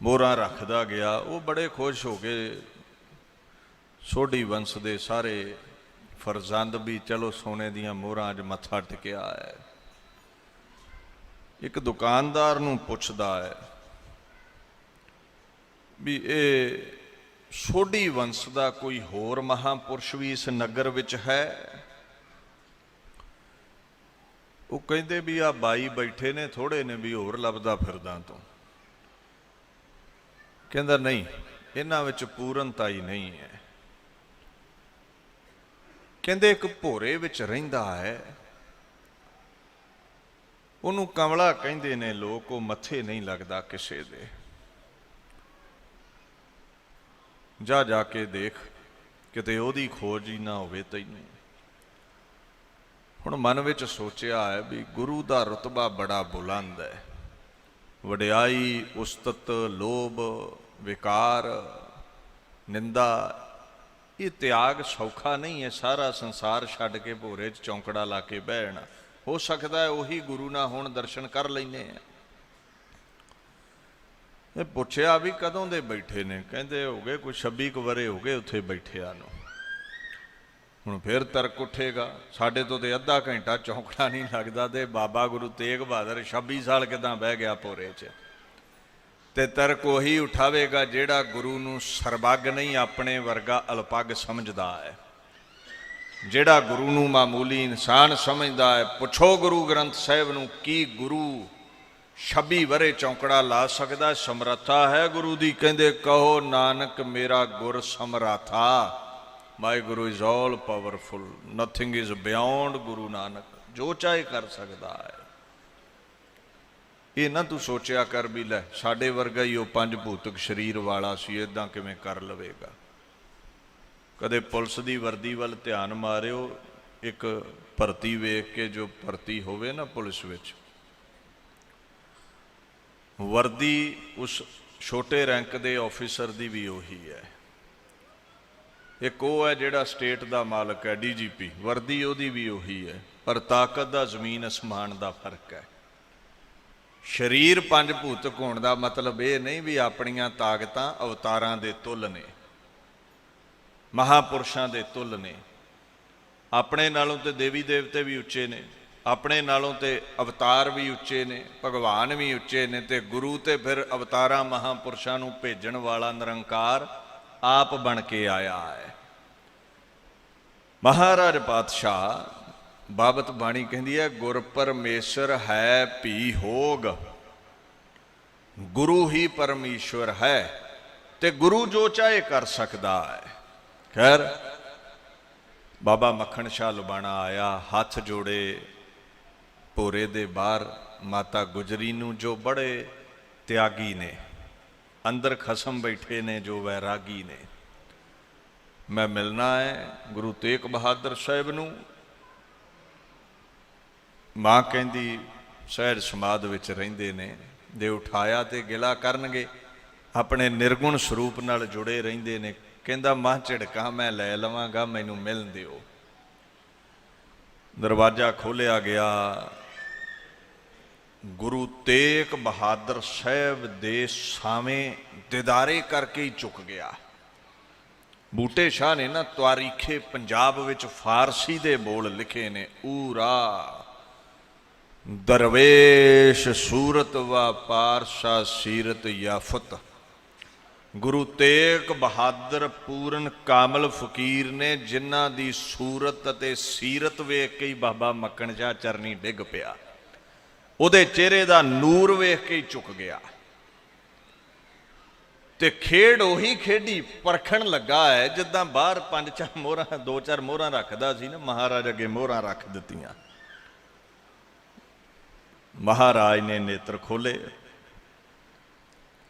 ਮੋਹਰਾਂ ਰੱਖਦਾ ਗਿਆ, ਉਹ ਬੜੇ ਖੁਸ਼ ਹੋ ਕੇ ਸੋਢੀ ਵੰਸ਼ ਦੇ ਸਾਰੇ ਫਰਜ਼ੰਦ ਵੀ, ਚਲੋ ਸੋਨੇ ਦੀਆਂ ਮੋਹਰਾਂ 'ਚ ਮੱਥਾ ਟਿਕਿਆ ਹੈ। ਇੱਕ ਦੁਕਾਨਦਾਰ ਨੂੰ ਪੁੱਛਦਾ ਹੈ ਵੀ ਇਹ ਸੋਢੀ ਵੰਸ਼ ਦਾ ਕੋਈ ਹੋਰ ਮਹਾਂਪੁਰਸ਼ ਵੀ ਇਸ ਨਗਰ ਵਿੱਚ ਹੈ? ਉਹ ਕਹਿੰਦੇ ਵੀ ਆ 22 ਬੈਠੇ ਨੇ, ਥੋੜੇ ਨੇ, ਵੀ ਹੋਰ ਲੱਭਦਾ ਫਿਰਦਾ ਤੂੰ। ਕਹਿੰਦਾ ਨਹੀਂ, ਇਹਨਾਂ ਵਿੱਚ ਪੂਰਨਤਾ ਹੀ ਨਹੀਂ ਹੈ। ਕਹਿੰਦੇ ਇੱਕ ਭੋਰੇ ਵਿੱਚ ਰਹਿੰਦਾ ਹੈ, ਉਹਨੂੰ ਕਮਲਾ ਕਹਿੰਦੇ ਨੇ ਲੋਕ, ਉਹ ਮੱਥੇ ਨਹੀਂ ਲੱਗਦਾ ਕਿਸੇ ਦੇ। ਜਾ ਕੇ ਦੇਖ, ਕਿਤੇ ਉਹਦੀ ਖੋਜ ਹੀ ਨਾ ਹੋਵੇ ਤੈਨੂੰ। ਹੁਣ ਮਨ ਵਿੱਚ ਸੋਚਿਆ ਹੈ ਵੀ ਗੁਰੂ ਦਾ ਰੁਤਬਾ ਬੜਾ ਬੁਲੰਦ ਹੈ। ਵਡਿਆਈ, ਉਸਤਤ, ਲੋਭ, ਵਿਕਾਰ, ਨਿੰਦਾ, ਇਹ ਤਿਆਗ ਸੌਖਾ ਨਹੀਂ ਹੈ। ਸਾਰਾ ਸੰਸਾਰ ਛੱਡ ਕੇ ਭੋਰੇ 'ਚ ਚੌਂਕੜਾ ਲਾ ਕੇ ਬਹਿਣਾ। ਹੋ ਸਕਦਾ ਹੈ ਉਹੀ ਗੁਰੂ ਨਾਲ ਹੁਣ ਦਰਸ਼ਨ ਕਰ ਲੈਂਦੇ ਆ। ਇਹ ਪੁੱਛਿਆ ਵੀ ਕਦੋਂ ਦੇ ਬੈਠੇ ਨੇ? ਕਹਿੰਦੇ ਹੋ ਗਏ ਕੋਈ 26 ਕੁ ਵਰੇ ਹੋ ਗਏ ਉੱਥੇ ਬੈਠਿਆ ਨੂੰ। ਹੁਣ ਫਿਰ ਤਰਕ ਉੱਠੇਗਾ, ਸਾਡੇ ਤੋਂ ਤੇ ਅੱਧਾ ਘੰਟਾ ਚੌਂਕੜਾ ਨਹੀਂ ਲੱਗਦਾ, ਤੇ ਬਾਬਾ ਗੁਰੂ ਤੇਗ ਬਹਾਦਰ 26 ਸਾਲ ਕਿੱਦਾਂ ਬਹਿ ਗਿਆ ਭੋਰੇ 'ਚ? ਤੇ ਤਰਕ ਉਹੀ ਉਠਾਵੇਗਾ ਜਿਹੜਾ ਗੁਰੂ ਨੂੰ ਸਰਬੱਗ ਨਹੀਂ, ਆਪਣੇ ਵਰਗਾ ਅਲਪੱਗ ਸਮਝਦਾ ਹੈ, ਜਿਹੜਾ ਗੁਰੂ ਨੂੰ ਮਾਮੂਲੀ ਇਨਸਾਨ ਸਮਝਦਾ ਹੈ। ਪੁੱਛੋ ਗੁਰੂ ਗ੍ਰੰਥ ਸਾਹਿਬ ਨੂੰ, ਕੀ ਗੁਰੂ 26 ਵਰੇ ਚੌਂਕੜਾ ਲਾ ਸਕਦਾ? ਸਮਰੱਥਾ ਹੈ ਗੁਰੂ ਦੀ। ਕਹਿੰਦੇ ਕਹੋ ਨਾਨਕ ਮੇਰਾ ਗੁਰ ਸਮਰਾਥਾ, my guru is all powerful, nothing is beyond Guru Nanak, ਜੋ ਚਾਹੇ ਕਰ ਸਕਦਾ ਹੈ। ਇਹ ਨਾ ਤੂੰ ਸੋਚਿਆ ਕਰ ਵੀ ਲੈ ਸਾਡੇ ਵਰਗਾ ਹੀ ਉਹ 5 ਭੂਤਕ ਸਰੀਰ ਵਾਲਾ ਸੀ, ਇਦਾਂ ਕਿਵੇਂ ਕਰ ਲਵੇਗਾ। ਕਦੇ ਪੁਲਿਸ ਦੀ ਵਰਦੀ ਵੱਲ ਧਿਆਨ ਮਾਰਿਓ, ਇੱਕ ਭਰਤੀ ਵੇਖ ਕੇ, ਜੋ ਭਰਤੀ ਹੋਵੇ ਨਾ ਪੁਲਿਸ ਵਿੱਚ, ਵਰਦੀ ਉਸ ਛੋਟੇ ਰੈਂਕ ਦੇ ਆਫਿਸਰ ਦੀ ਵੀ ਉਹੀ ਹੈ। ਇੱਕ ਉਹ ਹੈ ਜਿਹੜਾ ਸਟੇਟ ਦਾ ਮਾਲਕ ਹੈ, DGP, ਵਰਦੀ ਉਹਦੀ ਵੀ ਉਹੀ ਹੈ, ਪਰ ਤਾਕਤ ਦਾ ਜ਼ਮੀਨ ਅਸਮਾਨ ਦਾ ਫਰਕ ਹੈ। ਸਰੀਰ 5 ਭੂਤਕ ਹੋਣ ਦਾ ਮਤਲਬ ਇਹ ਨਹੀਂ ਵੀ ਆਪਣੀਆਂ ਤਾਕਤਾਂ ਅਵਤਾਰਾਂ ਦੇ ਤੁੱਲ ਨੇ, ਮਹਾਂਪੁਰਸ਼ਾਂ ਦੇ ਤੁੱਲ ਨੇ। ਆਪਣੇ ਨਾਲੋਂ ਤੇ ਦੇवी देवते भी उच्चे ने, अपने नालों ते अवतार भी उच्चे ने, भगवान भी उच्चे ने, ते गुरु ते फिर अवतारां महापुरुषां नूं भेजण वाला निरंकार आप बन के आया है। महाराज पातशाह बाबत बाणी कहती है, गुर परमेश्वर है भी होग, गुरु ही परमेश्वर है, ते गुरु जो चाहे कर सकता है। खैर बाबा मक्खण शाह लुबाणा आया, हथ जोड़े भोरे दे बाहर माता गुजरी नूं, जो बड़े त्यागी ने, अंदर खसम बैठे ने जो वैरागी ने, मैं मिलना है गुरु तेग बहादुर साहिब नूं। मां कहंदी सहज समाध विच रहिंदे ने, जे उठाया ते गिला करनगे, अपने निर्गुण स्वरूप नाल जुड़े रहिंदे ने। कहंदा मां झिड़का मैं लै लवांगा, मैनूं मिलन दिओ। दरवाजा खोलिया गया, गुरु तेग बहादुर साहिब दे सावें दीदारे करके ही चुक गया। बूटे शाह ने ना तारीखे पंजाब विच फारसी दे बोल लिखे ने, ऊरा दरवेश सूरत व पारशा सीरत याफत। गुरु तेग बहादुर पूरन कामल फकीर ने, जिन्हां दी सूरत ते सीरत वेख के ही बाबा मक्खण शाह चरनी डिग पिया, उहदे चेहरे दा नूर वेख के ही चुक गया। ते खेड उही खेडी, परखण लगा है जिद्दां बाहर 5-4 मोहरां 2-4 मोहरां रखदा सी ना, महाराज अगे मोहरां रख दित्तियां। महाराज ने नेत्र खोले,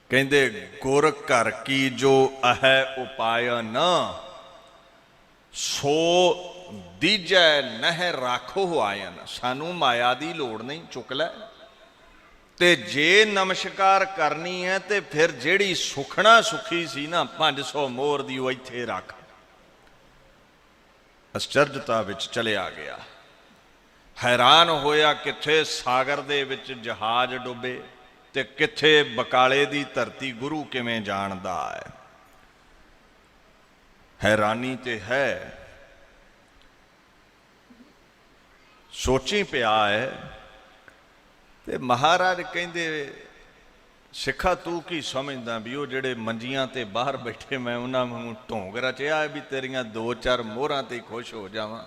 कहंदे गुर घर की जो अहै उपायन, सो दीजै नह राखो आयन। सानू माया दी लोड़ नहीं, चुक लै। ते जे नमस्कार करनी है ते फिर जेड़ी सुखना सुखी सी ना 500 मोहर दी, वो इत्थे रख। आश्चर्यता विच चलिया गया, हैरान होया किथे सागर दे विच जहाज डुबे ते किथे बकाले दी धरती, गुरु किवें जाणदा है। हैरानी ते है, सोची पिया है। ते महाराज कहंदे सिखा तू की समझदा भी वो जेड़े मंजियां ते बाहर बैठे, मैं उन्हां नूं ढोंग रचिया भी तेरियां 2-4 मोहरां ते खुश हो जावां।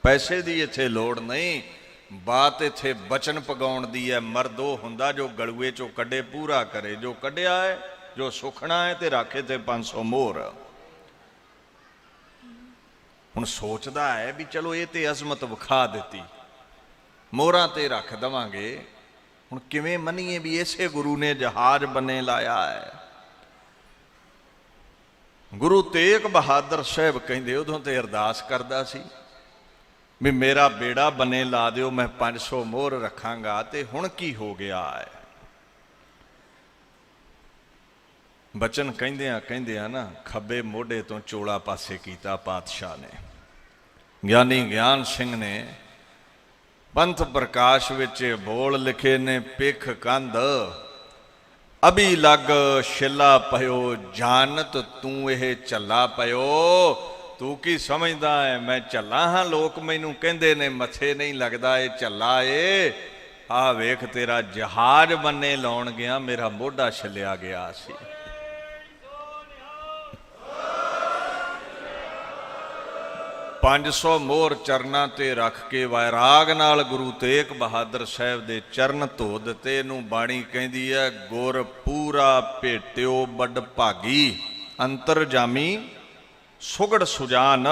पैसे दी इत्थे लोड़ नहीं, बात इत्थे बचन पगाउण दी है। मर्द वो हुंदा जो गलूए चों कड्डे पूरा करे, जो कड्डिया है, जो सुखना है, ते राखे ते 500 मोहर। हुण सोचदा है भी चलो ये ते अजमत विखा दित्ती, मोहरां ते रख देवांगे। हुण किवें मनीए भी इसे गुरु ने जहाज बने लाया है। गुरु तेग बहादुर साहिब कहंदे उदों ते अरदास करदा सी भी मेरा बेड़ा बने ला दिओ, मैं 500 मोहर रखांगा। ते हुण की हो गया है? बचन कहंदियां ना खब्बे मोढे तो चोला पासे कीता पातशाह ने। ज्ञानी ज्ञान सिंह ने पंथ प्रकाश विच बोल लिखे ने, पिख कंध अभी लग शिला पयो, जानत तू यह झल्ला पयो। तू की समझदा है मैं झल्ला हाँ? लोग मैनू कहंदे ने मथे नहीं लगदा ये झल्ला ए। आ वेख तेरा जहाज बन्ने लाउण गया, मेरा मोढा छिलिया गया सी। पंज 500 मोहर चरना ते रख के वैराग नाल गुरु तेग बहादुर साहिब दे चरण धो दिते। नूं बाणी कहंदी है, गुर पूरा भेटियो बड़ भागी, अंतरजामी सुगड़ सुजान।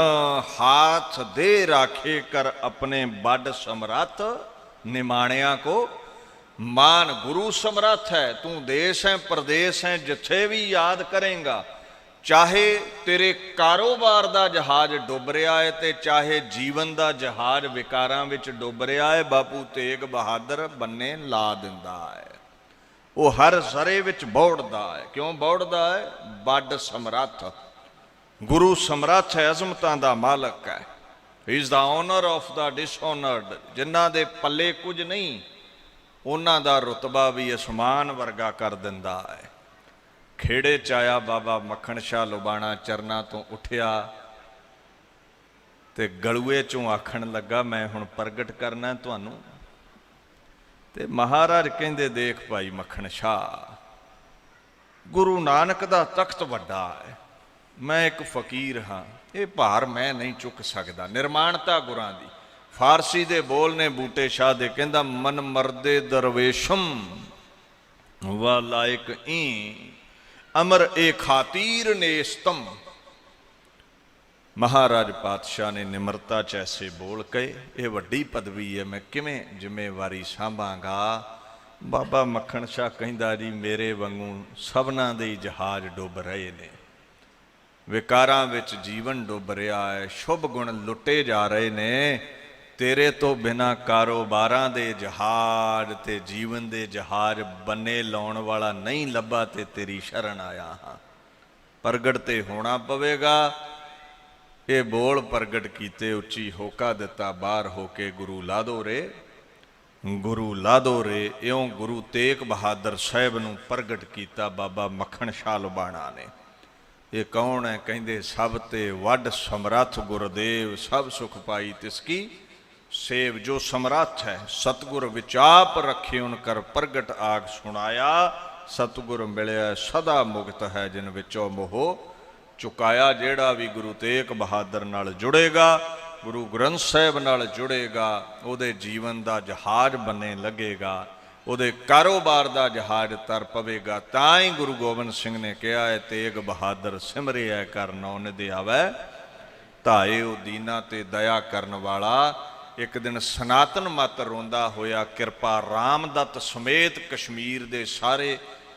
हाथ दे राखे कर अपने बड़ समरथ, निमाणिया को मान। गुरु समरथ है, तू देश है प्रदेश है, जिथे भी याद करेंगा, चाहे तेरे कारोबार का जहाज डुब रहा है ते चाहे जीवन का जहाज विकारां विच डुब रहा है, बापू तेग बहादुर बन्ने ला दिंदा है। वो हर सरे विच बौड़दा है। क्यों बौड़दा है? बड़ समरथ। गुरु समरथ है, अजमतां दा मालक है। He is the honour of the dishonoured. जिन्हां दे पल्ले कुछ नहीं, उन्हां दा रुतबा भी आसमान वर्गा कर दिंदा है। खेड़े च आया बाबा मक्खण शाह लुबाणा, चरना तो उठिया, ते गलूए चों आखण लगा मैं हुण प्रगट करना तुहानूं। ते महाराज कहंदे देख भाई मक्खण शाह, गुरु नानक दा तख्त वड्डा है, मैं एक फकीर हाँ, ये भार मैं नहीं चुक सकदा। निर्माणता गुरां दी। फारसी दे बोल ने बूटे शाह दे, कहंदा मन मरदे दरवेशम वा लायक ई अमर ए खातीर नेस्तम। महाराज पातशाह ने निमरता च ऐसे बोल कहे, ये वड्डी पदवी है, मैं किवें जिम्मेवारी सांभांगा। बाबा मक्खण शाह कहंदा जी मेरे वांगू सबना दे जहाज डुब रहे ने, विकारां विच जीवन डुब रहा है, शुभ गुण लुटे जा रहे ने। तेरे तो बिना कारोबारां दे जहाज ते जीवन दे जहाज बन्ने लाउण वाला नहीं लभा, ते तेरी शरण आया हाँ। प्रगट ते होना पवेगा। ये बोल प्रगट कीते, उच्ची होका दिता, बाहर होके गुरु ला दो रे, गुरु ला दो रे। इउं गुरु तेग बहादुर साहिब नूं प्रगट कीता बाबा मक्खण शाह लुबाणा ने। ये कौन है? कहंदे सब ते वड समरथ गुरदेव, सब सुख पाई तिसकी सेव। जो समरथ है सतगुर विचाप रखे उनकर प्रगट आग सुनाया। सतगुर मिलिया सदा मुक्त है जिन विचों मोह चुकाया। जेड़ा भी गुरु तेग बहादुर नाल जुड़ेगा, गुरु ग्रंथ साहिब नाल जुड़ेगा, उहदे जीवन दा जहाज बने लगेगा, उहदे कारोबार दा जहाज तर पवेगा। तां ही गुरु गोबिंद सिंह ने कहा है, तेग बहादुर सिमरिया कर नौ निधि आवे धाए। ओ दीना ते दया करन वाला। एक दिन सनातन मत रोंदा होया किरपा रामदत्त समेत कश्मीर दे सारे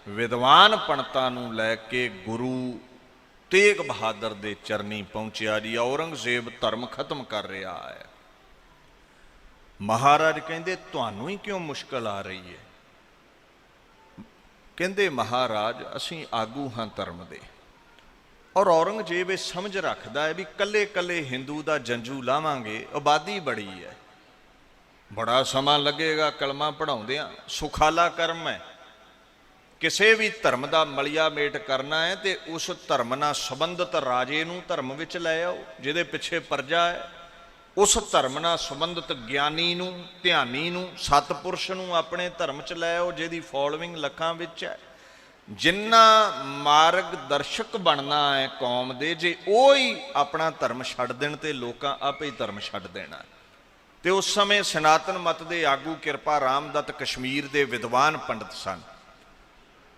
विद्वान पंडितां नूं लैके गुरु तेग बहादुर दे चरनी पहुंचिया जी। औरंगजेब धर्म खत्म कर रहा है। महाराज कहंदे तुहानूं ही क्यों मुश्किल आ रही है? कहंदे महाराज असीं आगू हां धर्म दे, और औरंगजेब ये समझ रखता है भी कले कले हिंदू का जंजू लावांगे आबादी बड़ी है, बड़ा समा लगेगा कलमा पढ़ाउंदियां। सुखाला कर्म है। किसी भी धर्म का मलिया मेट करना है तो उस धर्म नाल संबंधित राजे नूं धर्म विच लै आओ जिहदे पिछे प्रजा है। उस धर्म नाल संबंधित ज्ञानी नूं, ध्यानी नूं, सतपुरुष नूं अपने धर्म च लै आओ जिहदी फॉलोइंग लखां विच है। जिन्ना मार्गदर्शक बनना है कौम दे, जे वो ही अपना धर्म छड्ड देण ते लोकां आपे ही धर्म छड्ड देना। ते उस समय सनातन मत दे आगू किरपा रामदत्त कश्मीर दे विद्वान पंडित सन।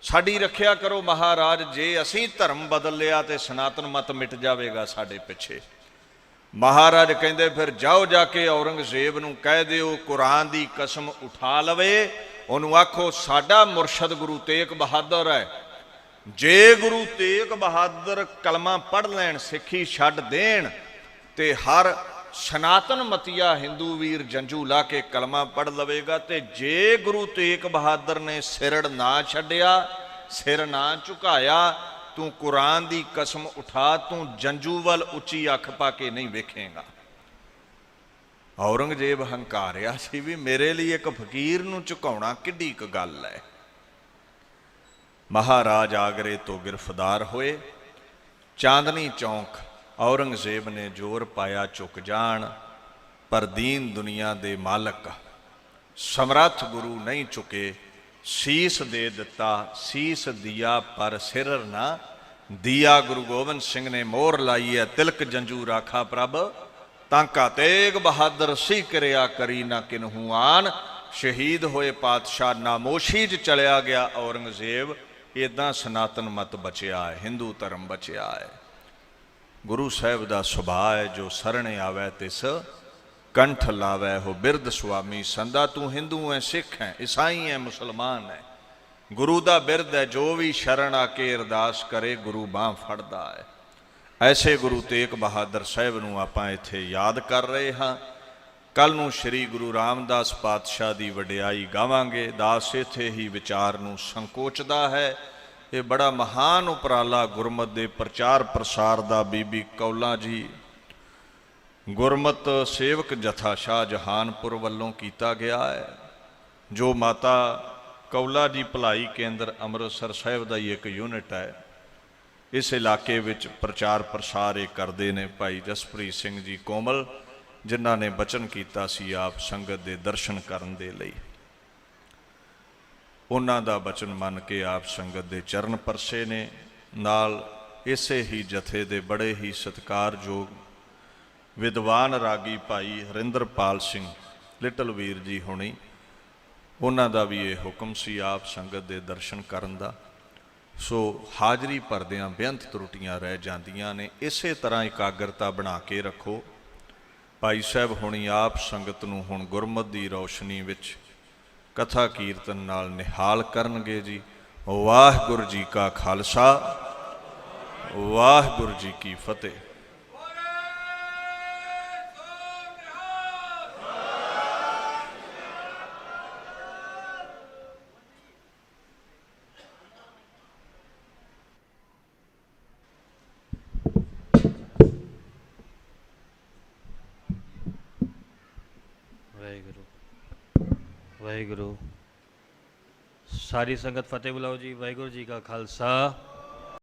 साडी रखिया करो महाराज, जे असीं धर्म बदल लिया तो सनातन मत मिट जाएगा साडे पिछे। महाराज कहंदे फिर जाओ जाके औरंगजेब नूं कह दिओ कुरान दी कसम उठा लवे, उन्होंने आखो साडा मुरशद गुरु तेग बहादुर है। जे गुरु तेग बहादुर कलमा पढ़ लैन, सिक्खी छड्ड देण, ते हर सनातन मतिया हिंदू वीर जंजू ला के कलमा पढ़ लवेगा। ते जे गुरु तेग बहादुर ने सिरड़ ना छड्डिया, सिर ना झुकाया, तू कुरान दी कसम उठा, तू जंजू वल उच्ची अख पा के नहीं वेखेगा। औरंगजेब हंकारिया सी भी मेरे लिए एक फकीर नूं झुकाउणा किड्डी क गल है। महाराज आगरे तो गिरफ्तार होए। चांदनी चौंक औरंगजेब ने जोर पाया झुक जान, पर दीन दुनिया दे मालक समर्थ गुरु नहीं झुके। शीस दे दिता, शीस दिया पर सिर ना दिया। गुरु गोबिंद सिंह ने मोहर लाई है, तिलक जंजू राखा प्रभ, तांका तेग बहादुर सी करिया करी ना किन्हू आन। शहीद होए पातशाह, नामोशी च चलिया गया औरंगजेब। इदां सनातन मत बचिया है, हिंदू धर्म बचिया है। गुरु साहिब का सुभाव है, जो सरणे आवे तिस कंठ लावे हो बिरद स्वामी संदा। तू हिंदू है, सिख है, ईसाई है, मुसलमान है, गुरु का बिरद है। जो भी शरण आके अरदास करे गुरु बांह फड़दा है। ऐसे गुरु तेग बहादुर साहिब नूं आपां इत्थे याद कर रहे हाँ। कल नूं श्री गुरु रामदास पातशाह की वडियाई गावांगे। दास इत्थे ही विचार नूं संकोचदा है। ये बड़ा महान उपराला गुरमत दे प्रचार प्रसार दा बीबी कौला जी गुरमत सेवक जथा शाह जहानपुर वालों कीता गया है। जो माता कौला जी भलाई केंद्र अमृतसर साहिब का ही एक यूनिट है। इस इलाके विच प्रचार प्रसार ये करते हैं भाई जसप्रीत सिंह जी कोमल, जिन्हां ने बचन किया सी आप संगत के दर्शन करन दे लई। उन्हां दा बचन मन के आप संगत के चरण परसे ने। नाल इसे ही जथे दे बड़े ही सत्कारयोग विद्वान रागी भाई हरिंदरपाल सिंह लिटल वीर जी होनी, उन्हां दा भी ये हुक्म सी आप संगत के दर्शन करन दा। सो हाजरी भरदियां बेअंत त्रुटियां रह जांदियां ने, इसे तरह एकाग्रता बना के रखो। भाई साहब होनी आप संगत नूं हुण गुरमत की रोशनी विच कथा कीर्तन नाल निहाल करनगे जी। वाहिगुरू जी का खालसा, वाहिगुरू जी की फतेह। वाहिगुरू वाहिगुरू। सारी संगत फतेह बुलाओ जी। वाहिगुरू जी का खालसा